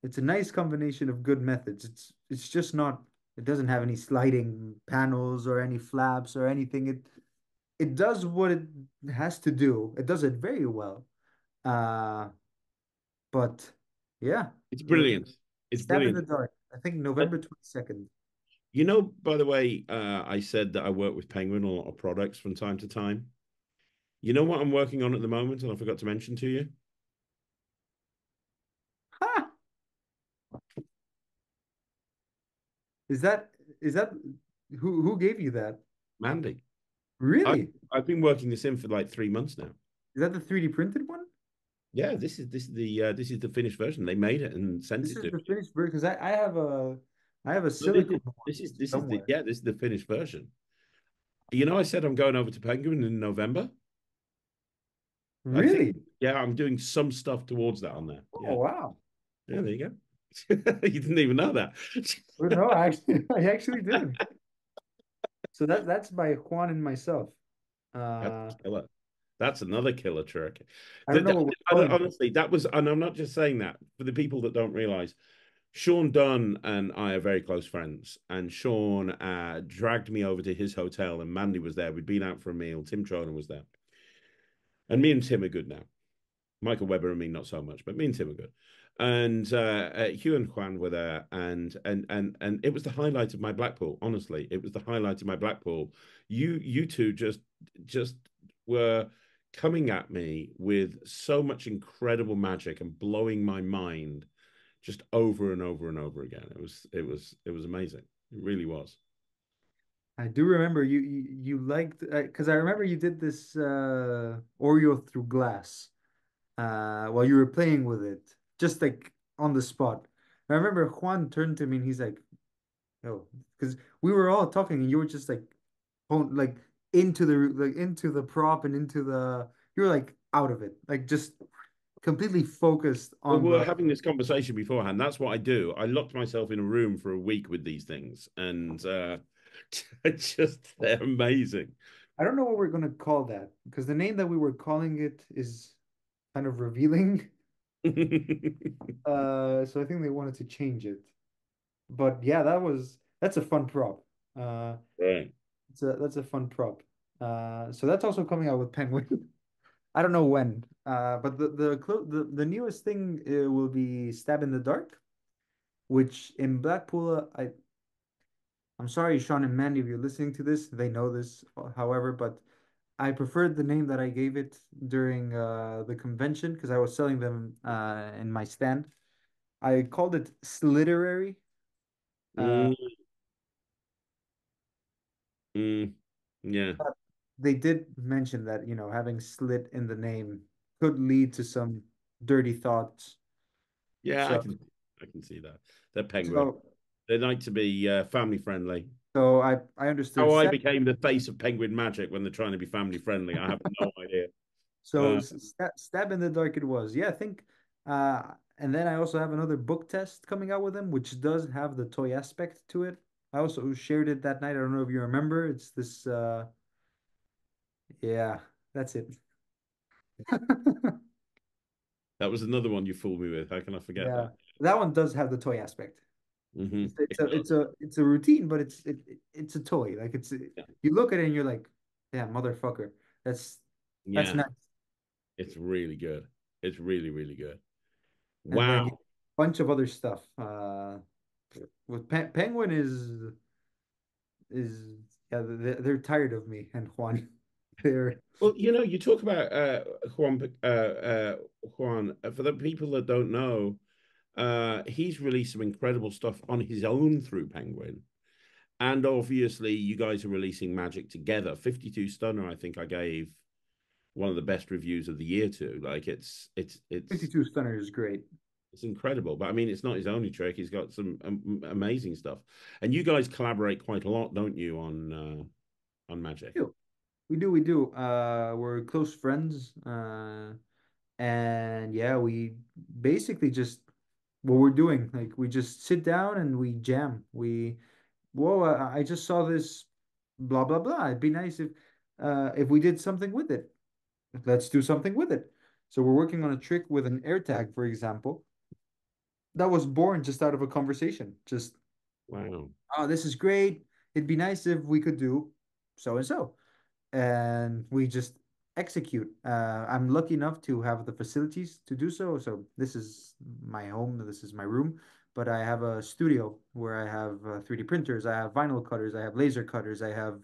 It's a nice combination of good methods. It's just not. It doesn't have any sliding panels or any flaps or anything. It does what it has to do. It does it very well. Uh, but yeah,
It's
the
brilliant. It's
Stab in the
brilliant.
Dark. I think
Uh,
November 22nd.
You know, by the way, I said that I work with Penguin on a lot of products from time to time. You know what I'm working on at the moment, and I forgot to mention to you?
Ha! Is that is that who gave you that?
Mandy. I
Really?
I've been working this in for like 3 months now.
Is that the 3D printed one?
Yeah, this is the finished version. They made it and sent
This
it
is
to
the
me.
finished version because I have a
No,
silicone one
this is the
somewhere.
yeah, this is the finished version. You know, I said I'm going over to Penguin in November. I think,
Really?
yeah, I'm doing some stuff towards that on there.
Oh
Yeah.
wow.
Yeah, there you go. You didn't even know that.
Oh, no, I actually didn't. So that's by Juan and myself.
That's
Uh,
killer. That's another killer trick.
I don't know what we're calling it.
Honestly, that was, and I'm not just saying that for the people that don't realize, Sean Dunn and I are very close friends. And Sean dragged me over to his hotel, and Mandy was there. We'd been out for a meal. Tim Troner was there. And me and Tim are good now. Michael Webber and me, not so much, but me and Tim are good. And Hugh and Juan were there, and it was the highlight of my Blackpool. Honestly, it was the highlight of my Blackpool. You two just were coming at me with so much incredible magic and blowing my mind just over and over and over again. It was amazing. It really was.
I do remember you liked because I remember you did this Oreo through glass while you were playing with it, just like on the spot. I remember Juan turned to me and he's like, "Oh," because we were all talking and you were just like, like into the prop and into the you were like out of it, like just completely focused
Well,
on
we were
the.
having this conversation beforehand. That's what I do. I locked myself in a room for a week with these things, and just they're amazing.
I don't know what we're gonna call that because the name that we were calling it is kind of revealing. So I think they wanted to change it. But yeah, that's a fun prop. Uh,
Right.
that's a fun prop. So that's also coming out with Penguin. I don't know when. But the newest thing will be Stab in the Dark, which in Blackpool, I'm sorry, Sean and Mandy, if you're listening to this, they know this, however, but I preferred the name that I gave it during the convention because I was selling them in my stand. I called it Slitterary. Uh,
Mm, mm, yeah.
but they did mention that, having slit in the name could lead to some dirty thoughts.
Yeah,
So,
I can see that. They're penguin.
so
They like to be family friendly.
So I understood
How I
set.
became the face of Penguin Magic when they're trying to be family friendly, I have no idea.
So
Uh,
stab in the dark it was. Yeah, I think. And then I also have another book test coming out with him, which does have the toy aspect to it. I also shared it that night. I don't know if you remember. It's this. Yeah, that's it.
that was another one you fooled me with. How can I forget
Yeah,
that?
that one does have the toy aspect.
It does.
It's a routine, but it's a toy. Like
Yeah.
you look at it and you're like, yeah, motherfucker. That's that's
Yeah,
nice.
it's really good. It's really, really good.
And then
Wow.
yeah, a bunch of other stuff. With Penguin is yeah, they're tired of me and Juan. They're
Well, you know, you talk about Juan. For the people that don't know, he's released some incredible stuff on his own through Penguin. And obviously, you guys are releasing Magic together. 52 Stunner, I think I gave one of the best reviews of the year to. Like
'52 Stunner is great.
it's incredible. But I mean, it's not his only trick. He's got some amazing stuff. And you guys collaborate quite a lot, don't you, on Magic?
We do. We're close friends. And yeah, we basically just what we're doing. Like we just sit down and we jam. Whoa, I just saw this blah blah blah. It'd be nice if we did something with it. Let's do something with it. So we're working on a trick with an air tag, for example, that was born just out of a conversation. Just,
Wow.
oh, this is great. It'd be nice if we could do so and so. And we just execute. I'm lucky enough to have the facilities to do so. So this is my home, this is my room, but I have a studio where I have 3D printers, I have vinyl cutters, I have laser cutters, I have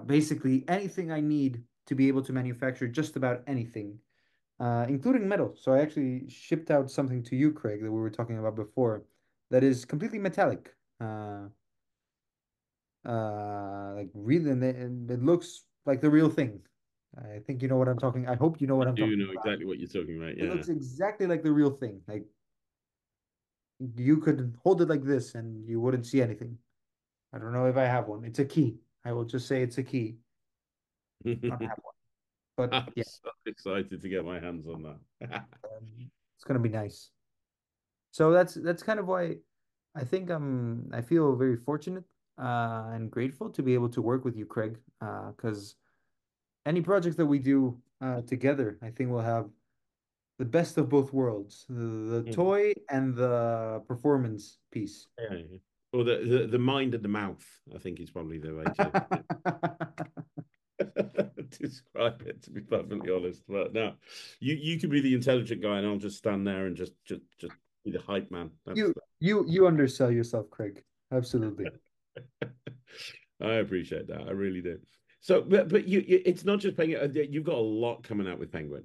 basically anything I need to be able to manufacture just about anything, including metal. So I actually shipped out something to you, Craig, that we were talking about before, that is completely metallic. Like really, and it looks like the real thing. I think you know what I'm talking. I hope you know
I
what I'm
do
talking
know
about.
exactly what you're talking about.
It
Yeah.
looks exactly like the real thing. Like you could hold it like this and you wouldn't see anything. I don't know if I have one. It's a key. I will just say it's a key. I don't have one. But
I'm
yeah,
so excited to get my hands on that.
it's gonna be nice. So that's kind of why I feel very fortunate and grateful to be able to work with you, Craig. Because any project that we do together, I think we'll have the best of both worlds, the toy and the performance piece.
Yeah. Or the mind and the mouth, I think is probably the way to describe it, to be perfectly honest. But no, you can be the intelligent guy, and I'll just stand there and just be the hype man. That's
You undersell yourself, Craig. Absolutely.
I appreciate that. I really do. So, but it's not just Penguin. You've got a lot coming out with Penguin,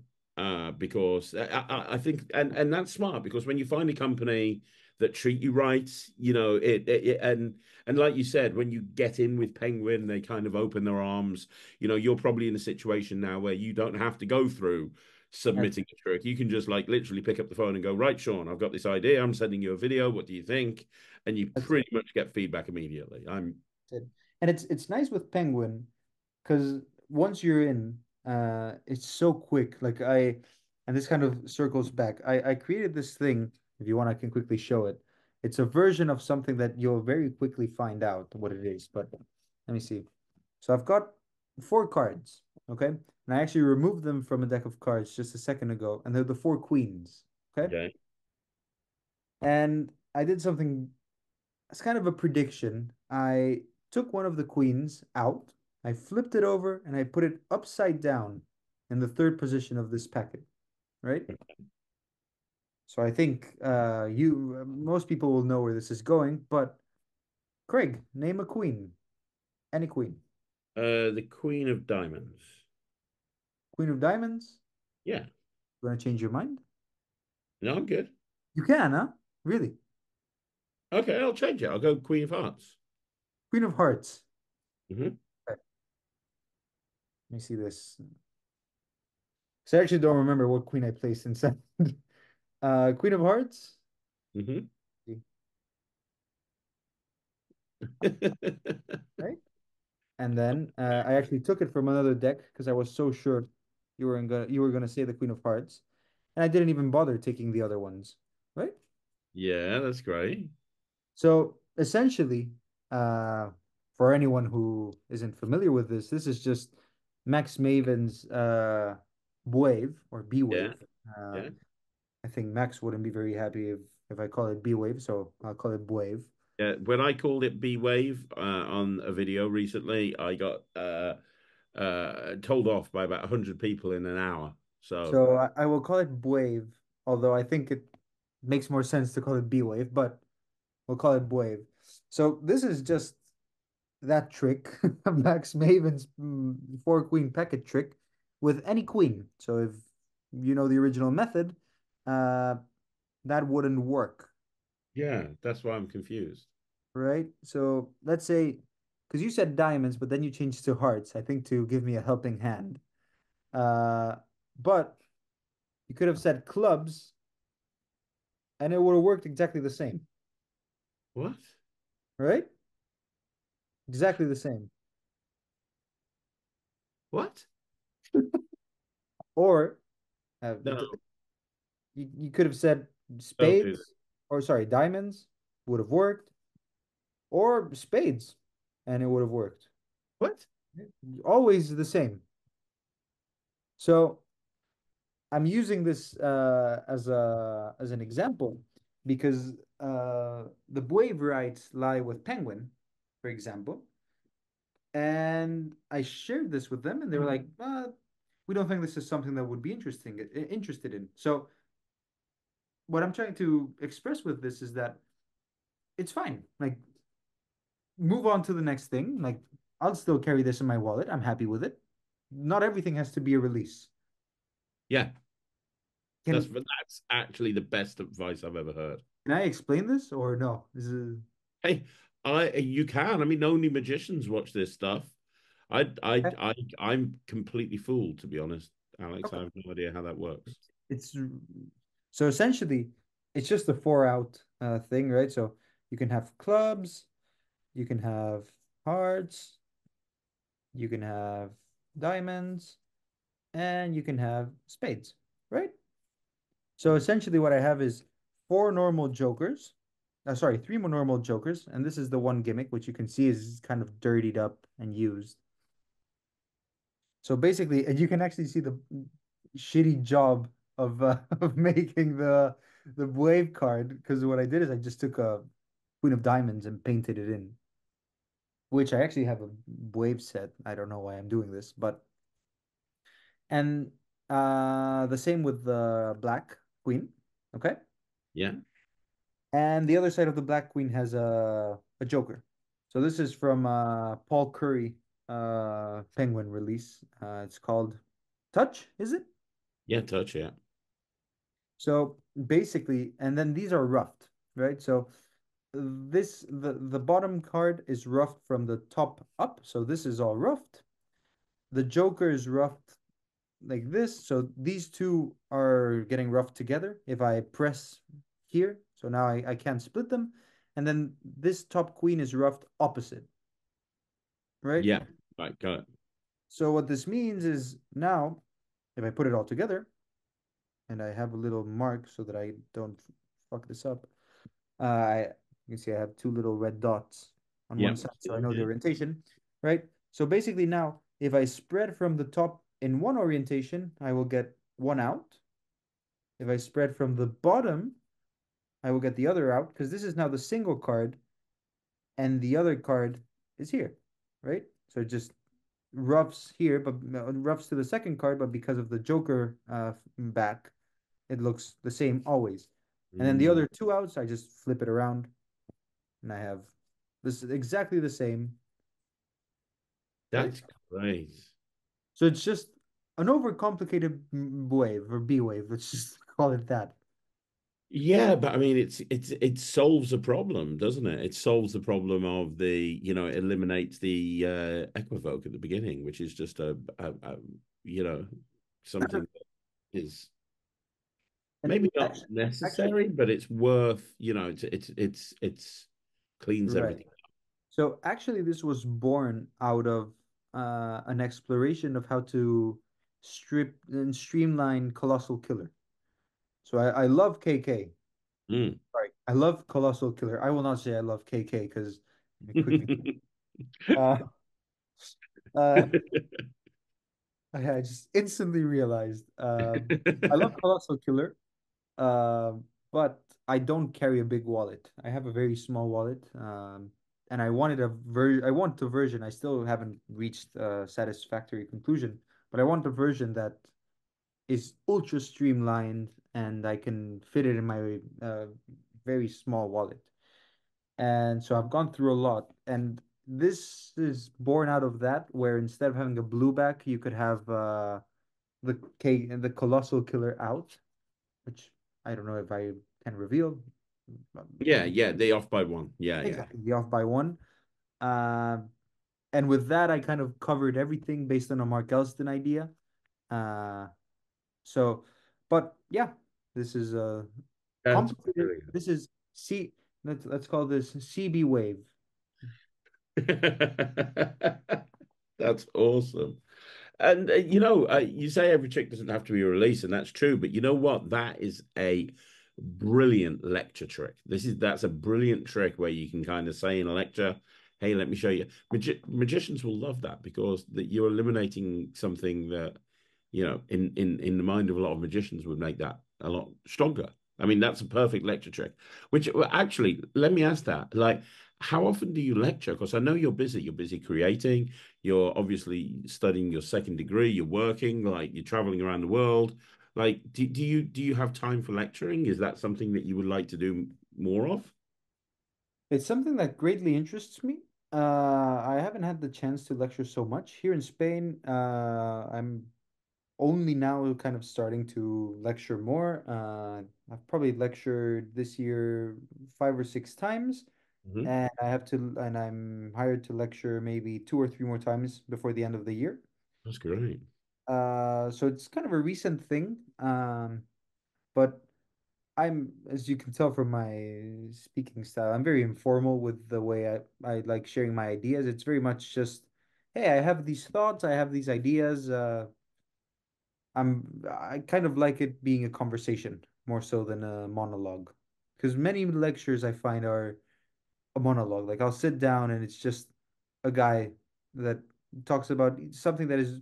because I think, and that's smart because when you find a company that treat you right, you know and like you said, when you get in with Penguin, they kind of open their arms. You know, you're probably in a situation now where you don't have to go through
That's
submitting a trick. You can just like literally pick up the phone and go, right, Sean, I've got this idea. I'm sending you a video. What do you think? And you
that's
pretty much get feedback immediately. I'm
it. And it's nice with Penguin because once you're in, it's so quick. And this kind of circles back. I created this thing. If you want, I can quickly show it. It's a version of something that you'll very quickly find out what it is. But let me see. So I've got four cards, okay? And I actually removed them from a deck of cards just a second ago, and they're the four queens, okay?
okay.
And I did something, it's kind of a prediction. I took one of the queens out, I flipped it over, and I put it upside down in the third position of this packet, right? So I think most people will know where this is going, but Craig, name a queen, any queen.
The Queen of Diamonds.
Queen of Diamonds.
Yeah.
You want to change your mind?
No, I'm good.
You can, huh? Really?
Okay, I'll change it. I'll go Queen of Hearts.
Queen of Hearts.
Hmm.
Okay, let me see this. So I actually don't remember what queen I placed inside. Queen of Hearts.
Hmm.
right? And then I actually took it from another deck because I was so sure you were gonna say the Queen of Hearts, and I didn't even bother taking the other ones, right?
Yeah, that's great.
So essentially, uh, for anyone who isn't familiar with this, this is just Max Maven's wave or B
Yeah,
wave. Uh,
yeah.
I think Max wouldn't be very happy if I call it B wave, so I'll call it wave.
Yeah, when I called it B Wave on a video recently, I got told off by about 100 people in an hour. So,
So I will call it wave, although I think it makes more sense to call it B wave, but we'll call it wave. So this is just that trick, Max Maven's four queen packet trick with any queen. So if you know the original method, uh, that wouldn't work,
yeah, that's why I'm confused.
right? So let's say, because you said diamonds, but then you changed to hearts, I think to give me a helping hand. Uh, but you could have said clubs, and it would have worked exactly the same,
What?
right? Exactly the same.
What?
Or
No,
you could have said
don't do that.
spades, or sorry, diamonds would have worked, or spades, and it would have worked.
What?
Always the same. So I'm using this as an example because the wave rights lie with Penguin, for example, and I shared this with them, and they were like, "We don't think this is something that would be interested in." So what I'm trying to express with this is that it's fine. Like, move on to the next thing. Like, I'll still carry this in my wallet. I'm happy with it. Not everything has to be a release.
Yeah,
Can
that's actually the best advice I've ever heard.
can I explain this or no? This is
Hey, I you can. I mean, only magicians watch this stuff.
okay.
I'm completely fooled, to be honest, Alex. I
Okay.
have no idea how that works.
It's so essentially it's just a four out thing, right? So you can have clubs, you can have hearts, you can have diamonds, and you can have spades, right? So essentially, what I have is four normal jokers. Sorry, three more normal jokers, and this is the one gimmick, which you can see is kind of dirtied up and used. So basically, and you can actually see the shitty job of making the wave card because what I did is I just took a Queen of Diamonds and painted it in, which I actually have a wave set. I don't know why I'm doing this, but and the same with the Black Queen. Okay.
Yeah,
And the other side of the Black Queen has a Joker. So this is from Paul Curry Penguin release. It's called Touch, is it?
yeah, touch, yeah,
So basically, and then these are roughed, right? So the bottom card is roughed from the top up. So this is all roughed. The Joker is roughed like this. So these two are getting roughed together. If I press here, so now I can't split them. And then this top queen is roughed opposite, right?
yeah. Right, got it.
So what this means is now, if I put it all together, and I have a little mark so that I don't fuck this up, you can see I have two little red dots on
Yeah,
one side, so I
still
know the
here.
orientation, right? So basically now, if I spread from the top in one orientation, I will get one out. If I spread from the bottom, I will get the other out because this is now the single card and the other card is here, right? So it just roughs here, but roughs to the second card, but because of the Joker back, it looks the same always. And then the
Mm,
other two outs, I just flip it around and I have this is exactly the same, right?
that's great.
So it's just an overcomplicated wave or B wave. Let's just call it that.
Yeah, but I mean, it solves a problem, doesn't it? It solves the problem of it eliminates the equivoke at the beginning, which is just you know, something that is
And
maybe not
actually,
necessary, but it's worth, it's cleans
right.
everything.
So actually, this was born out of an exploration of how to strip and streamline Colossal Killer. So I love KK.
Mm.
Right. I love Colossal Killer. I will not say I love KK because I quickly uh uh I just instantly realized I love Colossal Killer. But I don't carry a big wallet. I have a very small wallet. And I want a version. I still haven't reached a satisfactory conclusion, but I want a version that is ultra streamlined and I can fit it in my very small wallet. And so I've gone through a lot, and this is born out of that, where instead of having a blue back, you could have the Colossal Killer out, which I don't know if I can reveal.
Yeah, yeah, they off by one. Yeah, yeah.
Exactly, the off by one. Uh, and with that, I kind of covered everything based on a Mark Elston idea. Uh, so, but yeah, this is
That's
complicated.
brilliant.
This is C. Let's call this CB wave.
That's awesome. And you say every trick doesn't have to be a release, and that's true. But you know what? That is a brilliant lecture trick. That's a brilliant trick where you can kind of say in a lecture, "Hey, let me show you." Magicians will love that because that you're eliminating something that in the mind of a lot of magicians would make that a lot stronger. I mean, that's a perfect lecture trick. Which well, actually, let me ask that. Like, how often do you lecture? Because I know you're busy. You're busy creating. You're obviously studying your second degree. You're working. Like, you're traveling around the world. Like, do you have time for lecturing? Is that something that you would like to do more of?
It's something that greatly interests me. I haven't had the chance to lecture so much here in Spain. I'm only now kind of starting to lecture more. I've probably lectured this year 5 or 6 times,
Mhm.
and and I'm hired to lecture maybe 2 or 3 more times before the end of the year.
That's great.
So it's kind of a recent thing. But as you can tell from my speaking style, I'm very informal with the way I like sharing my ideas. It's very much just, hey, I have these thoughts, I have these ideas. I kind of like it being a conversation more so than a monologue. Because many lectures I find are a monologue. Like I'll sit down and it's just a guy that talks about something that is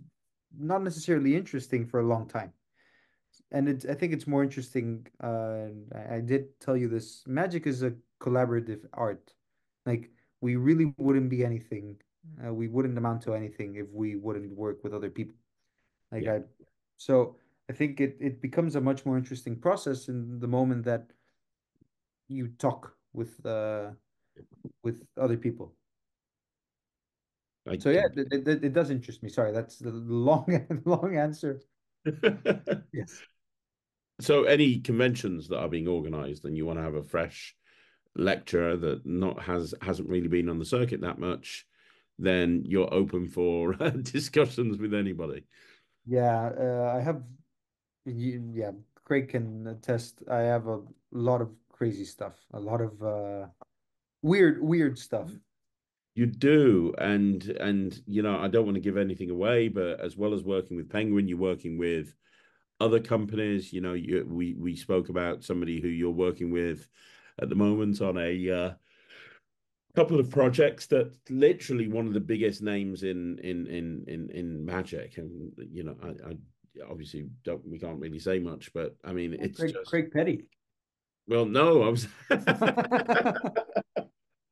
not necessarily interesting for a long time. And I think it's more interesting. I did tell you this. Magic is a collaborative art. Like we really wouldn't be anything. We wouldn't amount to anything if we wouldn't work with other people. Like
Yeah.
so I think it becomes a much more interesting process in the moment that you talk with other people.
I
So yeah,
can.
it does interest me. Sorry, that's the long long answer. Yes.
So, any conventions that are being organized and you want to have a fresh lecturer that not hasn't really been on the circuit that much, then you're open for discussions with anybody.
Yeah, I have yeah, Craig can attest. I have a lot of crazy stuff, a lot of weird stuff.
You do, and I don't want to give anything away, but as well as working with Penguin, you're working with other companies. We spoke about somebody who you're working with at the moment on a couple of projects that literally one of the biggest names in magic, and I obviously don't we can't really say much, but I mean
Yeah,
it's
Craig
just
Craig Petty.
well, no, I was
Right,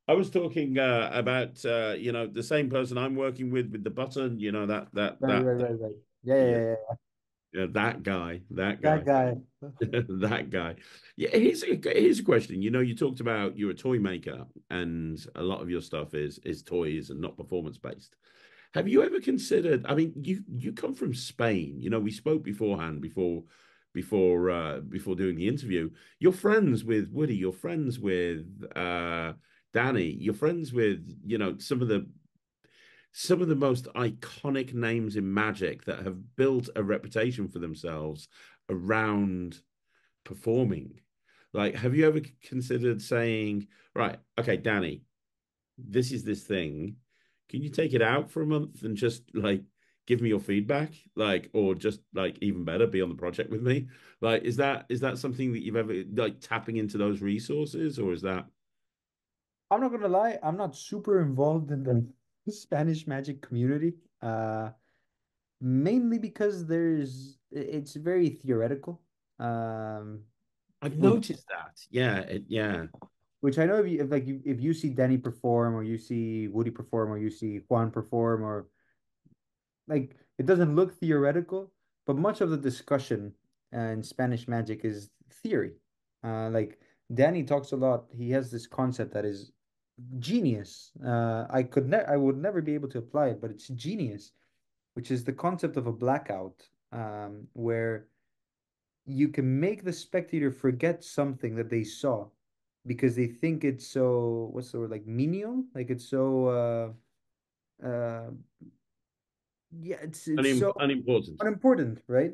I was talking about the same person I'm working with the button,
right, right, right. Yeah, yeah,
yeah,
yeah, yeah.
yeah, that guy, that
That
guy.
guy.
That guy. Yeah, here's a question. You talked about you're a toy maker and a lot of your stuff is toys and not performance based. Have you ever considered, I mean, you come from Spain. We spoke beforehand before doing the interview. You're friends with Woody, you're friends with Danny, you're friends with, some of the most iconic names in magic that have built a reputation for themselves around performing. Like, have you ever considered saying, right, okay, Danny, this is this thing. Can you take it out for a month and just like give me your feedback? Like, or just like even better, be on the project with me? Like, is that something that you've ever like tapping into those resources, or is that
I'm not gonna lie, I'm not super involved in the Spanish Magic community. Mainly because it's very theoretical. Um,
I've
which
noticed that. Yeah, yeah.
which I know if you see Danny perform or you see Woody perform or you see Juan perform or like it doesn't look theoretical, but much of the discussion in Spanish Magic is theory. Like Danny talks a lot. He has this concept that is genius. I would never be able to apply it, but it's genius, which is the concept of a blackout, where you can make the spectator forget something that they saw because they think it's so, what's the word, like menial, like it's so yeah, it's so
Unimportant.
unimportant, right?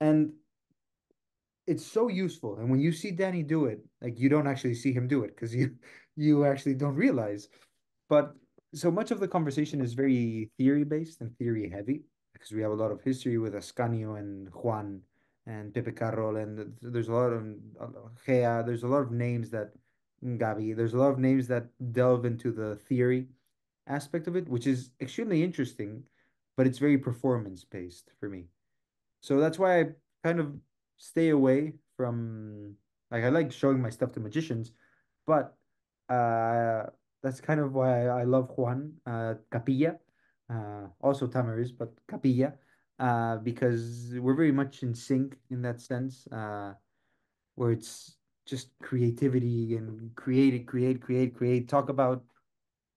And it's so useful. And when you see Danny do it, like you don't actually see him do it because you actually don't realize. But so much of the conversation is very theory based and theory heavy because we have a lot of history with Ascanio and Juan and Pepe Carroll, and there's a lot of Gea, there's a lot of names that Gabi, there's a lot of names that delve into the theory aspect of it, which is extremely interesting, but it's very performance based for me. So that's why I kind of stay away from, like, I like showing my stuff to magicians, but uh that's kind of why I love Juan Capilla, also Tamariz, but Capilla, because we're very much in sync in that sense, where it's just creativity and create, talk about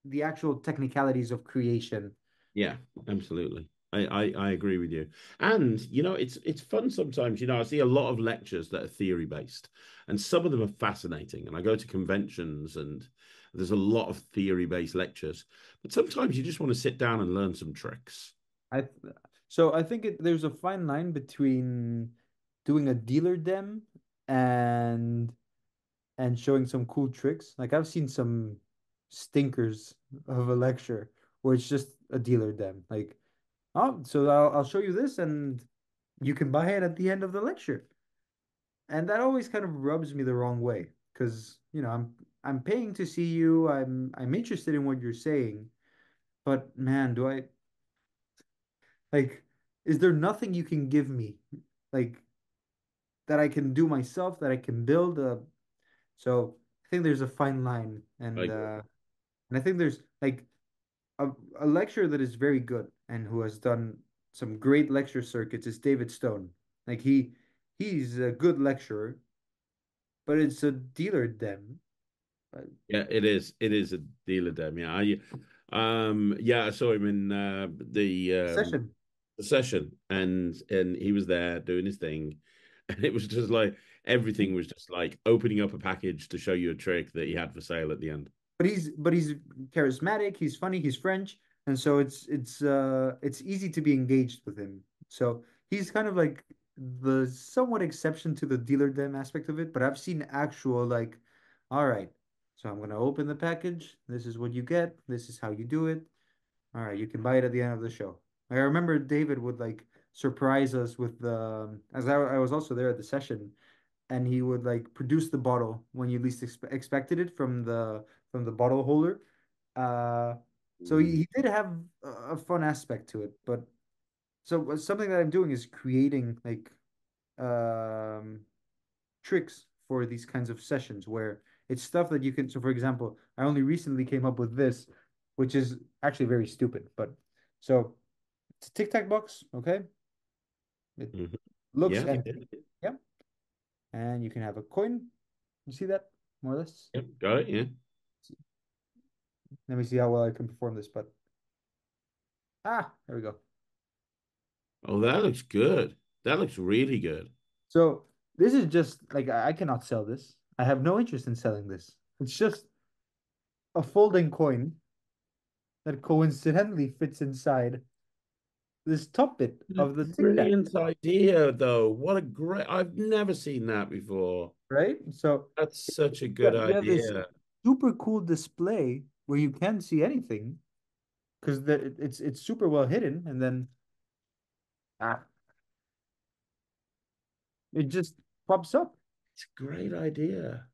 the actual technicalities of creation.
Yeah, absolutely. I agree with you. And it's fun sometimes. I see a lot of lectures that are theory based, and some of them are fascinating. And I go to conventions and there's a lot of theory based lectures. But sometimes you just want to sit down and learn some tricks.
I so I think there's a fine line between doing a dealer dem and showing some cool tricks. Like I've seen some stinkers of a lecture where it's just a dealer dem. Like, oh, so I'll show you this and you can buy it at the end of the lecture. And that always kind of rubs me the wrong way because, I'm paying to see you. I'm interested in what you're saying, but man, do I like is there nothing you can give me like that I can do myself that I can build? So I think there's a fine line,
Like,
and I think there's like a, a lecturer that is very good and who has done some great lecture circuits is David Stone. Like he's a good lecturer, but it's a dealer dem.
yeah, it is. It is a deal of them. Yeah, yeah, I saw him in
Session.
the session, and he was there doing his thing, and it was just like everything was just like opening up a package to show you a trick that he had for sale at the end.
But he's charismatic, he's funny, he's French, and so it's easy to be engaged with him. So he's kind of like the somewhat exception to the dealer dem aspect of it, but I've seen actual like, all right, so I'm gonna open the package. This is what you get. This is how you do it. All right, you can buy it at the end of the show. I remember David would like surprise us with the, as I was also there at the session, and he would like produce the bottle when you least expected it from the bottle holder. Uh, so
Mm.
he did have a fun aspect to it, but so something that I'm doing is creating like um, tricks for these kinds of sessions where it's stuff that you can. So for example, I only recently came up with this, which is actually very stupid, but so it's a tic tac box, okay? It
Mhm.
looks
Yeah,
empty, yeah, and you can have a coin. You see that more or less?
yep, got it. Yeah.
Let me see how well I can perform this, but there we go.
Oh, that looks good. That looks really good.
So this is just like I cannot sell this. I have no interest in selling this. It's just a folding coin that coincidentally fits inside this top bit of the Tic Tac,
Brilliant idea, though. What a great, I've never seen that before.
right? So
That's such a
yeah,
good
you have this
idea.
super cool display where you can't see anything because it's super well hidden, and then ah, it just pops up.
It's a great idea.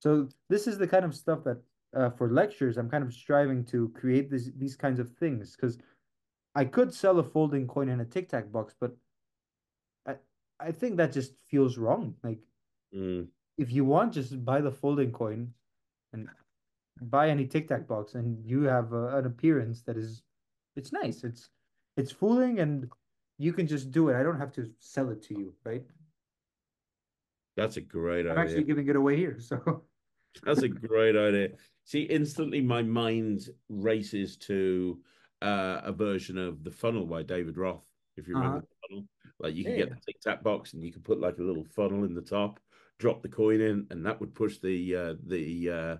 So this is the kind of stuff that for lectures I'm kind of striving to create these kinds of things because I could sell a folding coin in a Tic Tac box, but I I think that just feels wrong. Like
Mm,
if you want, just buy the folding coin and buy any Tic Tac box, and you have an appearance that is it's nice. It's fooling, and you can just do it. I don't have to sell it to you, right?
that's a great
I'm
idea.
actually giving it away here. So
That's a great idea. See, instantly my mind races to a version of The Funnel by David Roth, if you remember
uh-huh.
The Funnel. Like you could get
Yeah.
the Tic Tac box and you could put like a little funnel in the top, drop the coin in, and that would push the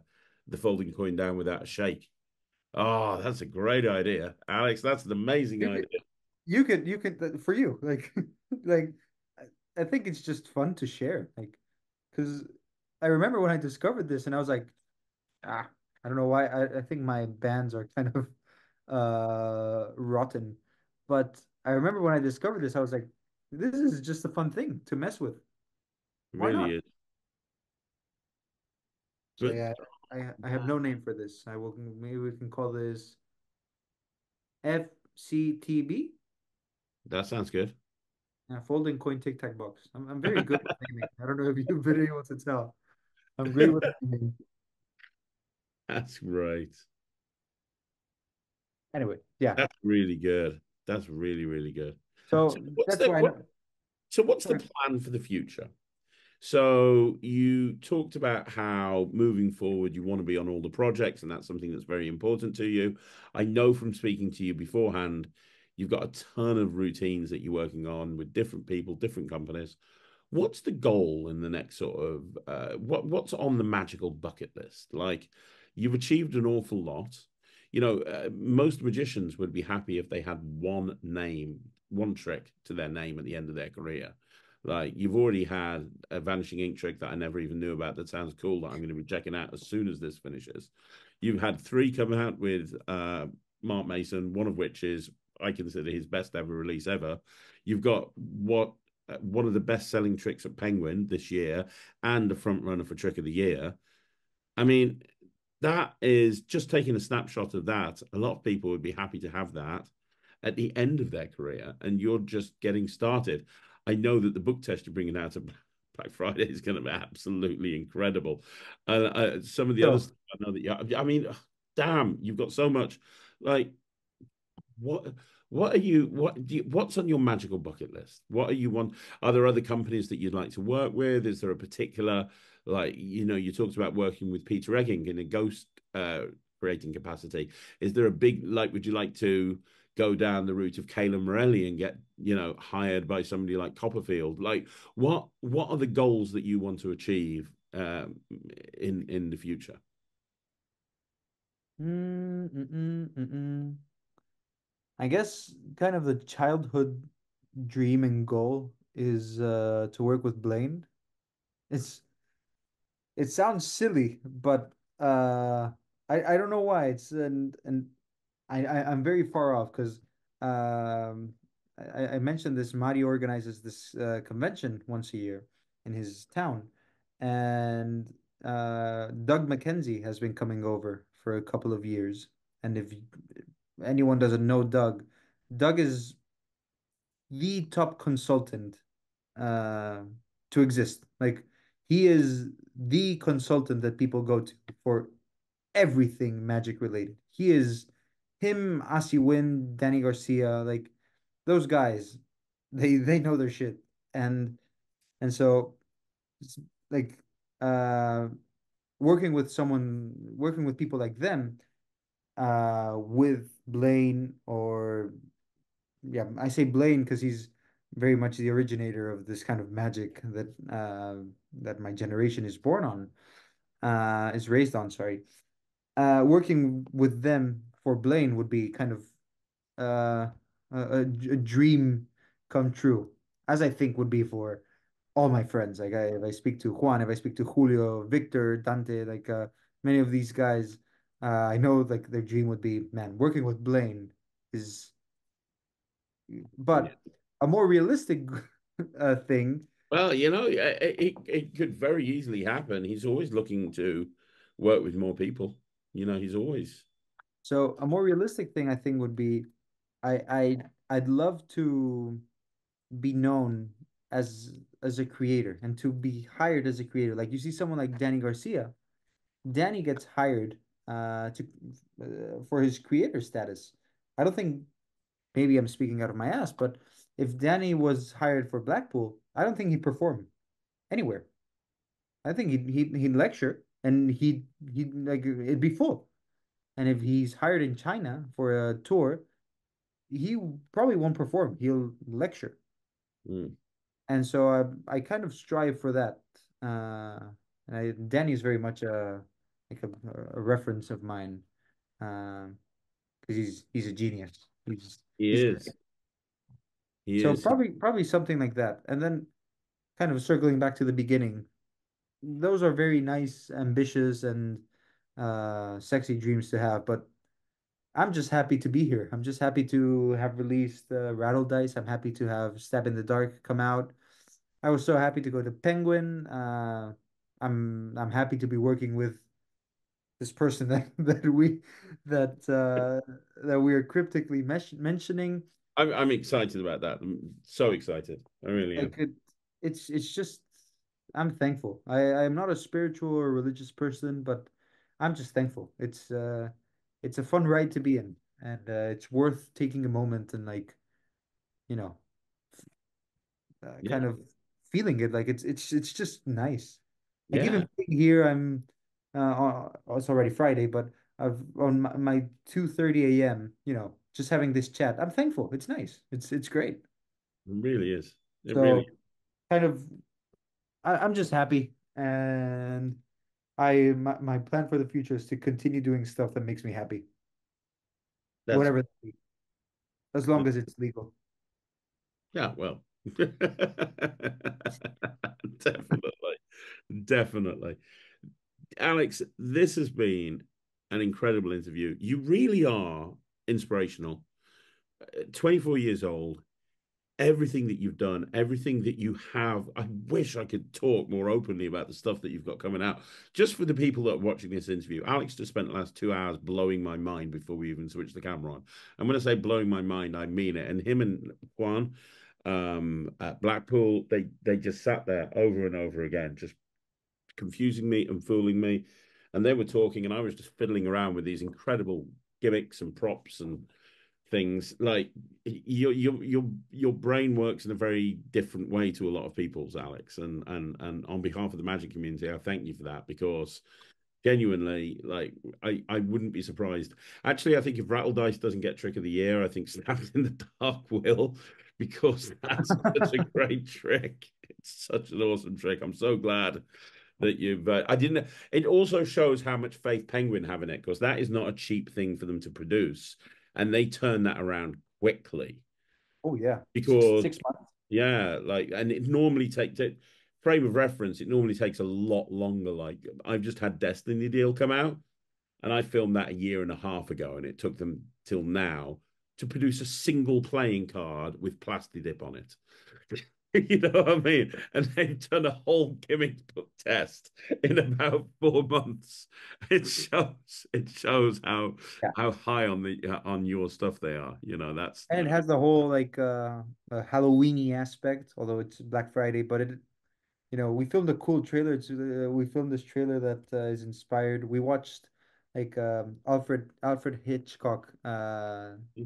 folding coin down without a shake. Oh, that's a great idea, Alex. That's an amazing
You could
idea.
you could for you like like I think it's just fun to share like because I remember when I discovered this and I was like ah I don't know why I think my bands are kind of rotten, but I remember when I discovered this I was like this is just a fun thing to mess with,
It
why
really
not?
is.
So
But
yeah, I have no name for this. I will maybe we can call this FCTB.
that sounds good.
Folding coin tic tac box. I'm very good with naming. I don't know if you've been able to tell. I'm great with naming.
That's great.
Anyway, yeah.
That's really good. That's really, really good. So
So
what's
that's
the
why I
what
don't.
so what's the
Sorry.
plan for the future? So you talked about how moving forward you want to be on all the projects, and that's something that's very important to you. I know from speaking to you beforehand, you've got a ton of routines that you're working on with different people, different companies. What's the goal in the next sort of what's on the magical bucket list? Like you've achieved an awful lot. Most magicians would be happy if they had one name, one trick to their name at the end of their career. Like you've already had a vanishing ink trick that I never even knew about that sounds cool that I'm going to be checking out as soon as this finishes. You've had three come out with Mark Mason, one of which is I consider his best ever release ever. You've got one of the best selling tricks at Penguin this year and a front runner for Trick of the Year. I mean, that is just taking a snapshot of that. A lot of people would be happy to have that at the end of their career, and you're just getting started. I know that the book test you're bringing out of Black Friday is going to be absolutely incredible. Some of the other
So
stuff I know that I mean, damn, you've got so much. Like, what what are you what's on your magical bucket list? What are you want? Are there other companies that you'd like to work with? Is there a particular you talked about working with Peter Egging in a ghost creating capacity. Is there a big would you like to go down the route of Kayla Morelli and get, hired by somebody like Copperfield? Like what are the goals that you want to achieve in the future?
I guess kind of the childhood dream and goal is to work with Blaine. It's it sounds silly, but I don't know why. It's and I'm very far off because um I mentioned this. Mari organizes this convention once a year in his town, and Doug McKenzie has been coming over for a couple of years. And if anyone doesn't know Doug, Doug is the top consultant uh, to exist. Like he is the consultant that people go to for everything magic related. He is him, Asi Win, Danny Garcia, like those guys. They know their shit, and so it's like uh working with people like them with Blaine or yeah, I say Blaine because he's very much the originator of this kind of magic that my generation is born on, is raised on, sorry. Working with them for Blaine would be kind of a dream come true, as I think would be for all my friends. If I speak to Juan, if I speak to Julio, Victor, Dante, like many of these guys, I know like their dream would be, man, working with Blaine is,
Yeah.
but a more realistic thing.
Well, it could very easily happen. He's always looking to work with more people. He's always.
So a more realistic thing I think would be, I'd love to be known as a creator and to be hired as a creator. Like you see someone like Danny Garcia. Danny gets hired to for his creator status. I don't think, maybe I'm speaking out of my ass, but if Danny was hired for Blackpool, I don't think he'd perform anywhere. I think he'd lecture and he'd like it'd be full. And if he's hired in China for a tour, he probably won't perform. He'll lecture.
Mm.
And so I kind of strive for that. Danny is very much a reference of mine, because he's a genius.
He
He's
is.
great.
He
So
is.
probably something like that. And then kind of circling back to the beginning, those are very nice, ambitious, and sexy dreams to have. But I'm just happy to be here. I'm just happy to have released Rattle Dice. I'm happy to have Stab in the Dark come out. I was so happy to go to Penguin. I'm happy to be working with this person that we are cryptically mentioning.
I'm excited about that. I'm so excited. I really
Like
am.
it's just, I'm thankful. I'm not a spiritual or religious person, but I'm just thankful. It's a fun ride to be in, and it's worth taking a moment and like, you know,
Yeah.
kind of feeling it. Like it's just nice. Like
Yeah.
even being here, it's already Friday, but I've on my 2:30 a.m., just having this chat. I'm thankful. It's nice. It's great.
It really is. It really
So kind of, I'm just happy, and my plan for the future is to continue doing stuff that makes me happy,
that's
whatever that be, as long as it's legal.
yeah, well. Definitely. Definitely. Alex, this has been an incredible interview. You really are inspirational. 24 years old, everything that you've done, everything that you have. I wish I could talk more openly about the stuff that you've got coming out. Just for the people that are watching this interview, Alex just spent the last 2 hours blowing my mind before we even switched the camera on. I'm going to say blowing my mind, I mean it. And him and Juan at Blackpool, they just sat there over and over again, just confusing me and fooling me. And they were talking, and I was just fiddling around with these incredible gimmicks and props and things. Like your brain works in a very different way to a lot of people's, Alex. And on behalf of the Magic community, I thank you for that, because genuinely, like I wouldn't be surprised. Actually, I think if Rattle Dice doesn't get Trick of the Year, I think Stabs in the Dark will, because that's such a great trick. It's such an awesome trick. I'm so glad that you've. I didn't. It also shows how much faith Penguin have in it, because that is not a cheap thing for them to produce, and they turn that around quickly.
Oh yeah, six
Because
six months.
yeah, like, and it normally takes it. Frame of reference, it normally takes a lot longer. Like I've just had Destiny deal come out, and I filmed that a year and a half ago, and it took them till now to produce a single playing card with Plasti Dip on it. You know what I mean? And they've done a whole gimmick book test in about 4 months. It shows
Yeah.
how high on the on your stuff they are. That's
And it has the whole like Halloweeny aspect, although it's Black Friday, but we filmed a cool trailer. We filmed this trailer that is inspired. We watched like Alfred Hitchcock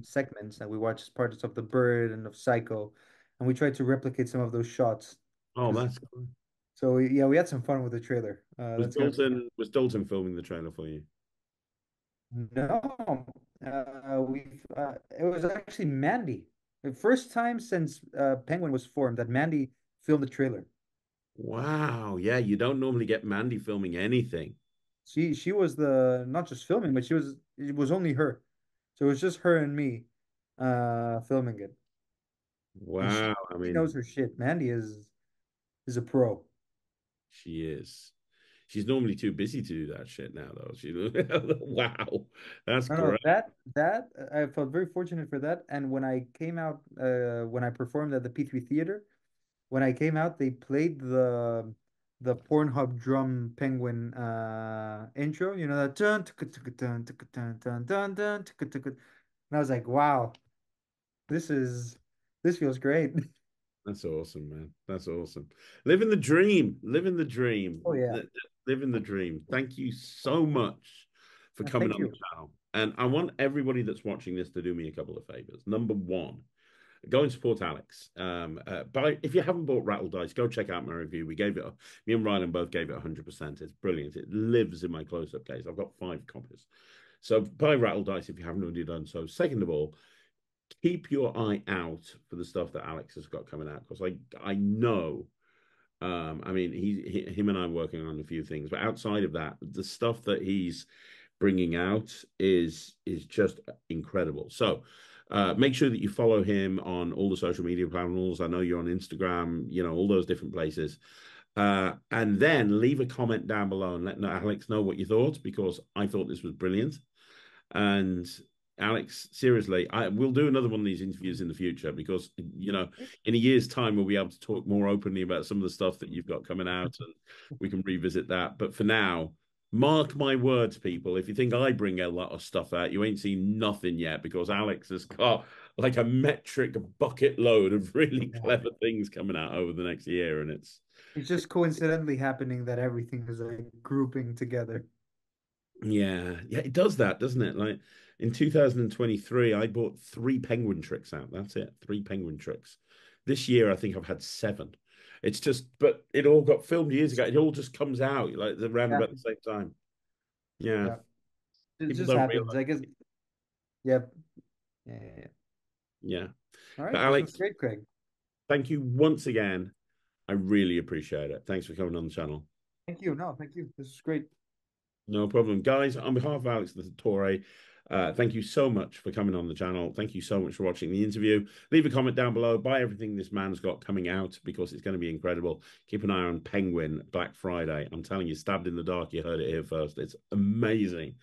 segments, and we watched parts of The Bird and of Psycho, and we tried to replicate some of those shots.
oh,
Because
that's cool.
so yeah, we had some fun with the trailer.
Was
That's gonna be
Dalton filming the trailer for you?
no. We've It was actually Mandy. The first time since Penguin was formed that Mandy filmed the trailer.
Wow, yeah, you don't normally get Mandy filming anything.
She was the not just filming, but it was only her. So it was just her and me filming it. And
Wow, I
she
mean,
knows her shit. Mandy is a pro.
she is. She's normally too busy to do that shit now, though. Wow, that's
No, no,
great.
that I felt very fortunate for that. And when I came out, when I performed at the P3 Theater, when I came out, they played the Pornhub drum penguin intro. You know that dun tuk tuk dun tuk dun dun dun dun tuk tuk. And I was like, wow, this is this feels great.
That's awesome, man. That's awesome. Living the dream. Living the dream.
Oh yeah.
Living the dream. Thank you so much for coming
Thank
on the
you.
channel. And I want everybody that's watching this to do me a couple of favors. Number one, go and support Alex. If you haven't bought Rattle Dice, go check out my review. Me and Ryland both gave it 100%. It's brilliant. It lives in my close-up case. I've got 5 copies. So buy Rattle Dice if you haven't already done so. Second of all, keep your eye out for the stuff that Alex has got coming out because I know. I mean, him and I are working on a few things, but outside of that, the stuff that he's bringing out is just incredible. So make sure that you follow him on all the social media channels. I know you're on Instagram, all those different places. And then leave a comment down below and let Alex know what you thought because I thought this was brilliant. And Alex, seriously, I will do another one of these interviews in the future because in a year's time we'll be able to talk more openly about some of the stuff that you've got coming out, and we can revisit that. But for now, mark my words, people. If you think I bring a lot of stuff out, you ain't seen nothing yet because Alex has got like a metric bucket load of really
Yeah.
clever things coming out over the next year, and
It's just coincidentally happening that everything is like grouping together.
yeah, it does that, doesn't it? Like in 2023, I bought 3 penguin tricks out. That's it, 3 penguin tricks. This year, I think I've had 7. It's just, but it all got filmed years ago. It all just comes out like around
Yeah.
about the same time. Yeah,
Yeah. It
people
just
don't
happens.
realize.
I guess. Yep. Yeah, yeah, yeah.
Yeah,
All
but
right. This was
Alex,
great, Craig.
thank you once again. I really appreciate it. Thanks for coming on the channel.
Thank you. No, thank you. This is great.
No problem. Guys, on behalf of Alex Latorre, thank you so much for coming on the channel. Thank you so much for watching the interview. Leave a comment down below. Buy everything this man's got coming out because it's going to be incredible. Keep an eye on Penguin Black Friday. I'm telling you, stabbed in the dark. You heard it here first. It's amazing.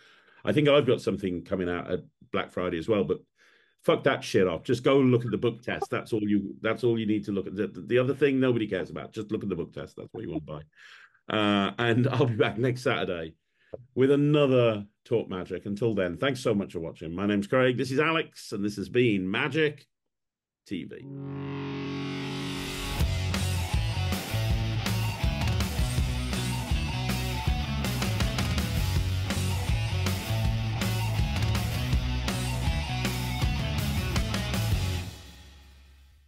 I think I've got something coming out at Black Friday as well, but fuck that shit off. Just go look at the book test. That's all you need to look at. The other thing nobody cares about. Just look at the book test. That's what you want to buy. And I'll be back next Saturday with another Talk Magic. Until then, thanks so much for watching. My name's Craig. This is Alex, and this has been Magic TV.